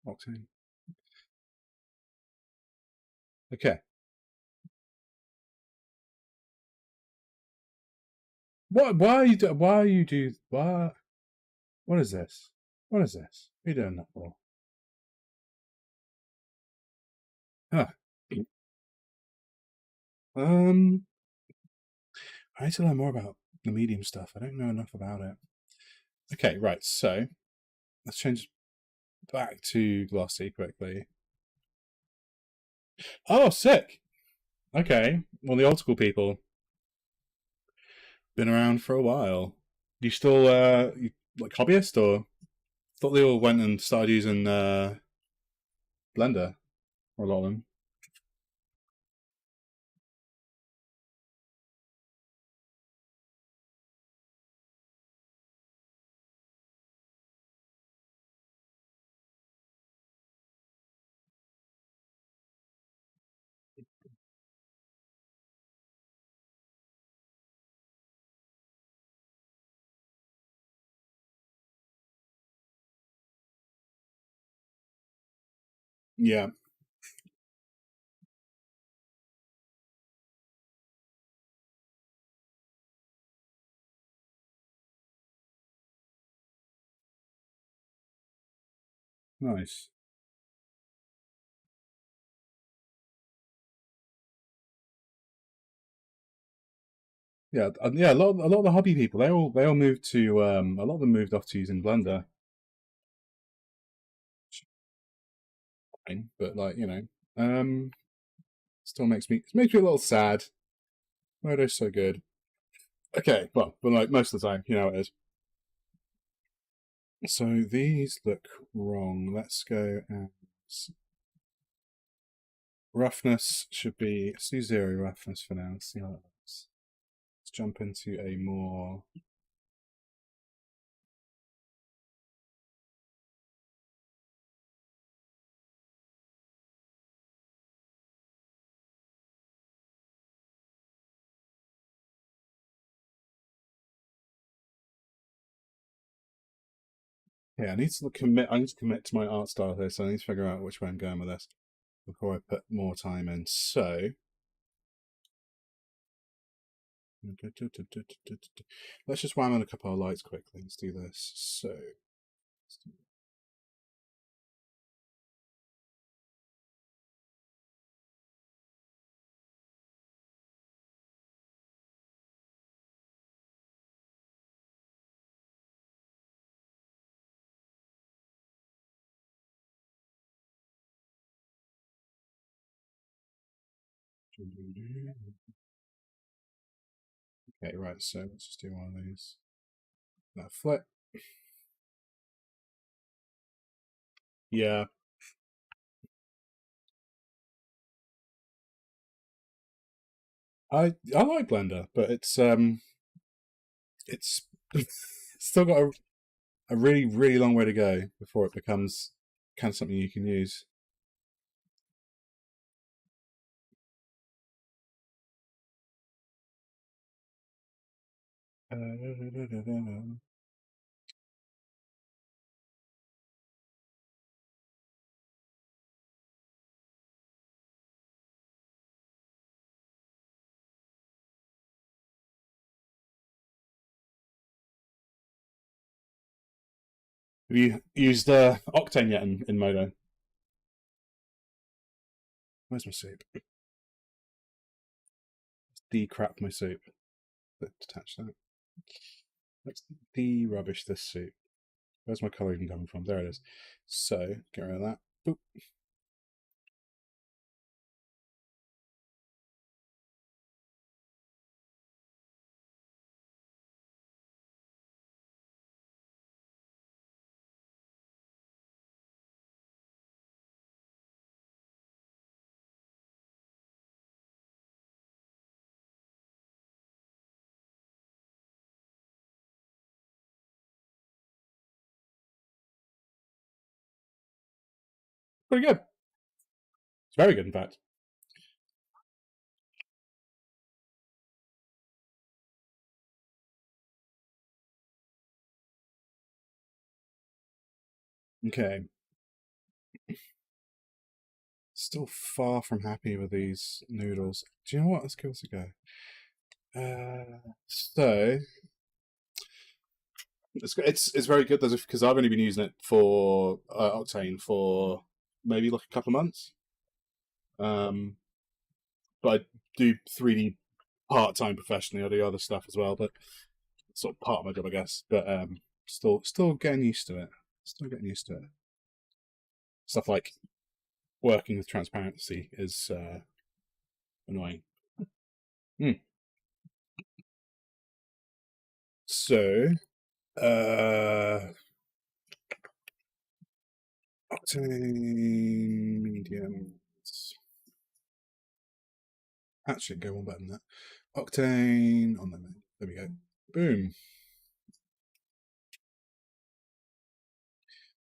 Octane. Okay. What? Why are you? Why are you do? Why? What is this? What is this? What are you doing that for? Huh. I need to learn more about the medium stuff. I don't know enough about it. Okay, right. So let's change back to glossy quickly. Oh, sick. Okay. Well, the old school people been around for a while. You still you, like hobbyist, or thought they all went and started using Blender, or a lot of them. Yeah, nice. Yeah, yeah. A lot of the hobby people they all moved to a lot of them moved off to using Blender. Fine, but like still makes me a little sad. Modo's so good. Okay, well, but like most of the time, you know how it is. So these look wrong. Let's go and roughness should be. Let's do 0 roughness for now. See how that looks. Let's jump into a more. Yeah, I need to commit. I need to commit to my art style here, so I need to figure out which way I'm going with this before I put more time in. So let's just wham on a couple of lights quickly. Let's do this. So okay, right. So let's just do one of these. That flip. Yeah, I like Blender, but it's still got a really really long way to go before it becomes kind of something you can use. Have you used Octane yet in Modo? Where's my soup? Decrap my soup. Detach that. Let's de-rubbish this soup. Where's my colour even coming from? There it is. So, get rid of that. Boop. Pretty good. It's very good, in fact. Okay. Still far from happy with these noodles. Do you know what? Let's give this a go. So it's very good because I've only been using it for Octane for maybe like a couple of months. But I do 3D part time professionally. I do other stuff as well, but it's sort of part of my job, I guess. But still getting used to it. Still getting used to it. Stuff like working with transparency is annoying. So, Octane medium. Actually, go one better than that. Octane on the menu. There we go. Boom.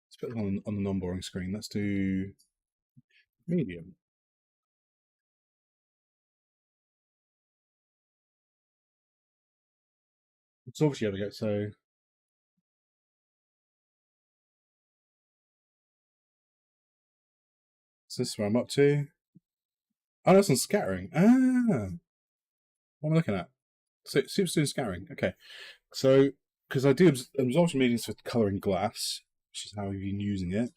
Let's put it on the non-boring screen. Let's do medium. So obviously, there we go. So this is where I'm up to. Oh, that's on scattering. What am I looking at? So Super's doing scattering. Okay. So, because I do absorption mediums for colouring glass, which is how we've been using it.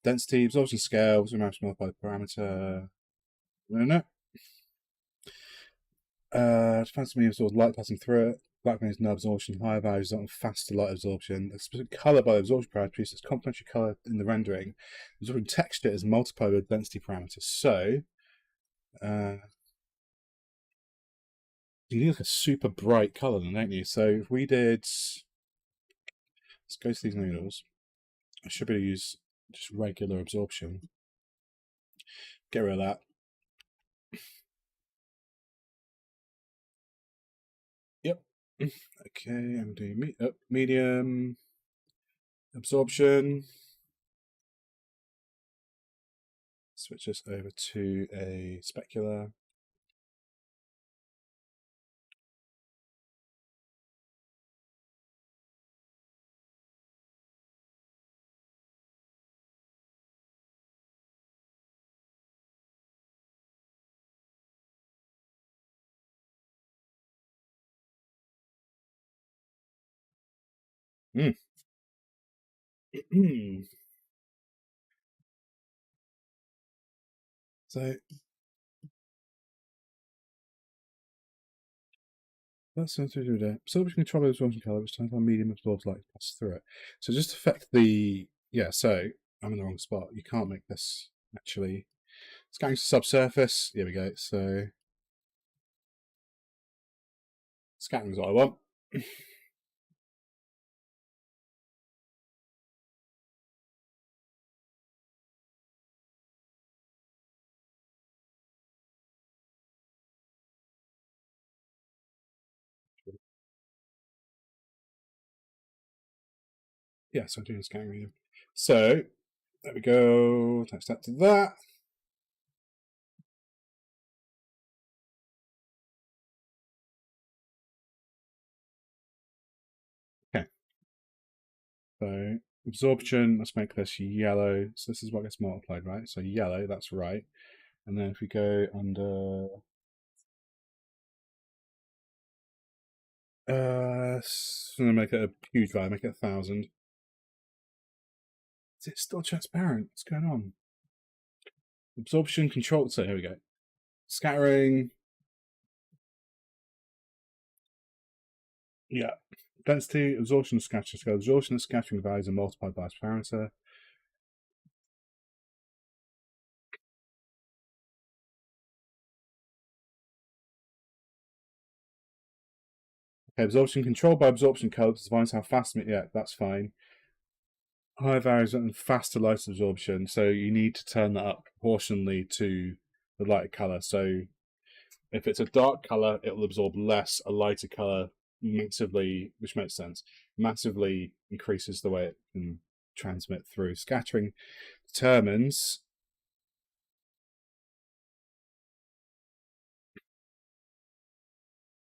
Density, absorption scale, zoom out by parameter. No. Depends on me sort of light passing through it. Black means no absorption, higher values on faster light absorption. A specific colour by the absorption parameter produces complementary colour in the rendering. Absorbing texture is multiplied with density parameters. So, you need like a super bright colour then, don't you? So if we did, let's go to these noodles. I should be able to use just regular absorption. Get rid of that. Yep. Okay, I'm doing medium absorption. Switch this over to a specular. Mm. So that's something to do with it. So we can control the absorption color, which turns on medium absorbs light pass through it. So just to affect the so I'm in the wrong spot. You can't make this actually. It's going to subsurface. Here we go. So scattering is what I want. Yeah, so I'm doing scattering medium. So there we go. Attach that to that. So absorption, let's make this yellow. So this is what gets multiplied, right? So yellow, that's right. And then if we go under I'm gonna make it a huge value, make it 1,000. Is it still transparent? What's going on? Absorption control. So here we go. Scattering. Yeah. Density, absorption, scattering scale. Absorption and scattering values are multiplied by this parameter. Okay, absorption controlled by absorption codes defines how fast. Yeah, that's fine. Higher values and faster light absorption, so you need to turn that up proportionally to the lighter color. So if it's a dark color, it'll absorb less. A lighter color massively, which makes sense, massively increases the way it can transmit through. Scattering determines.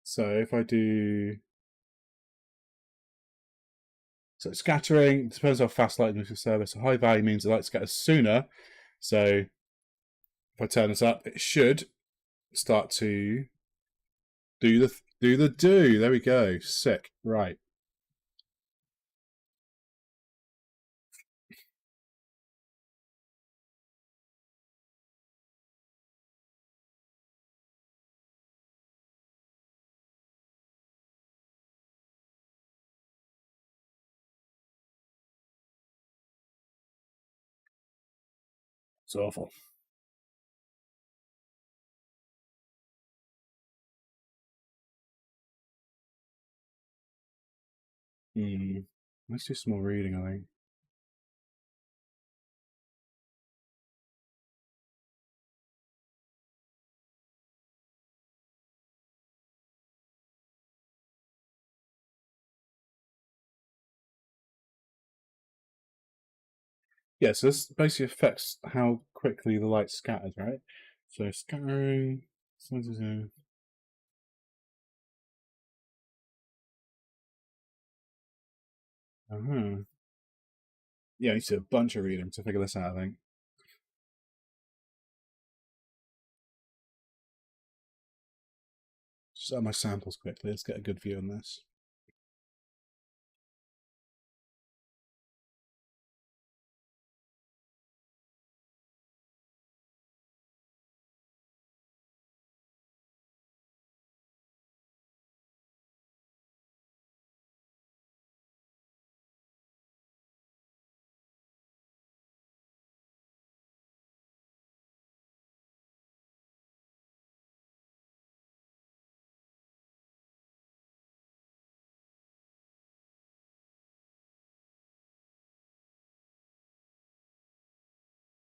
So if I do. So scattering depends how fast light moves through surface. A high value means the light scatters sooner. So if I turn this up, it should start to do. There we go. Sick. Right. It's awful. Let's do some more reading, I think. Yeah, so this basically affects how quickly the light scatters, right? So scattering. Uh-huh. Yeah, I need to do a bunch of reading to figure this out, I think. Just add my samples quickly. Let's get a good view on this.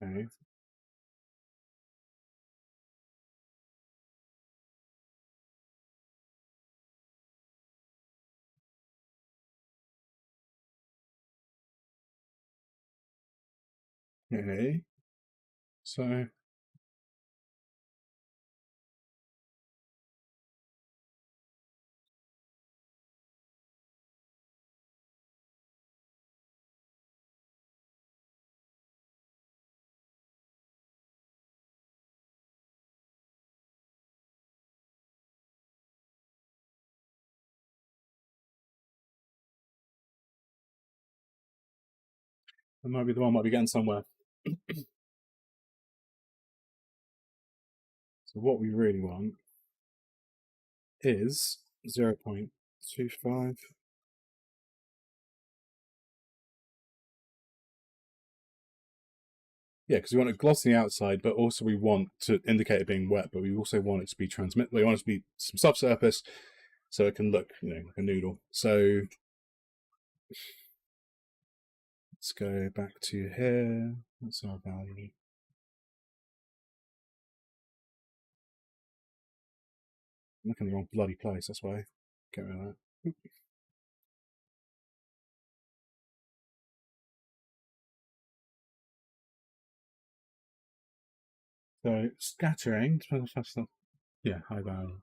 Okay. Okay. So that might be the one, might be getting somewhere. So what we really want is 0.25. Yeah, because we want it gloss on the outside, but also we want to indicate it being wet, but we also want it to be transmit. We want it to be some subsurface, so it can look, like a noodle. So let's go back to here. That's our value. I'm looking in the wrong bloody place. That's why. Get rid of that. So scattering depends on faster. Yeah, high value.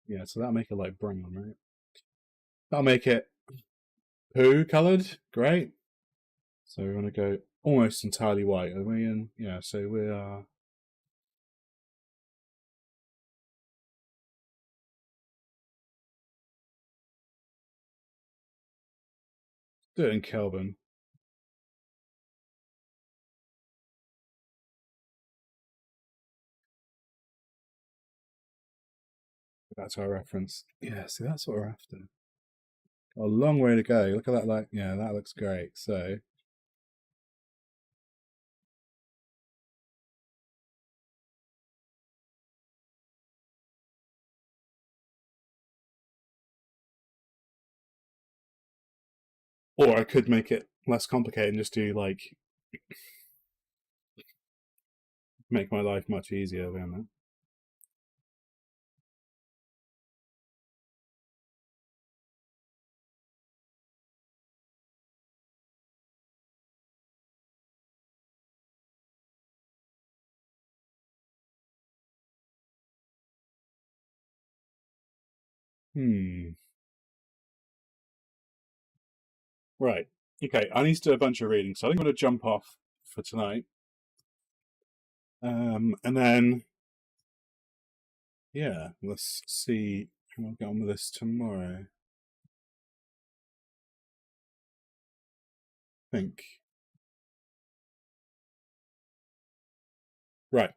Yeah, so that'll make it like brown, right? That'll make it poo coloured. Great. So we're gonna go almost entirely white, are we? And yeah, so we are. Do it in Kelvin. That's our reference. Yeah, see, that's what we're after. A long way to go. Look at that, like, yeah, that looks great. So, or I could make it less complicated and just do like make my life much easier than that. Hmm. Right. Okay. I need to do a bunch of reading, so I think I'm going to jump off for tonight. And then yeah, let's see how I'll get on with this tomorrow. I think. Right.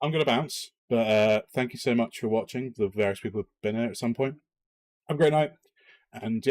I'm going to bounce, but thank you so much for watching. The various people have been here at some point. Have a great night, and yeah.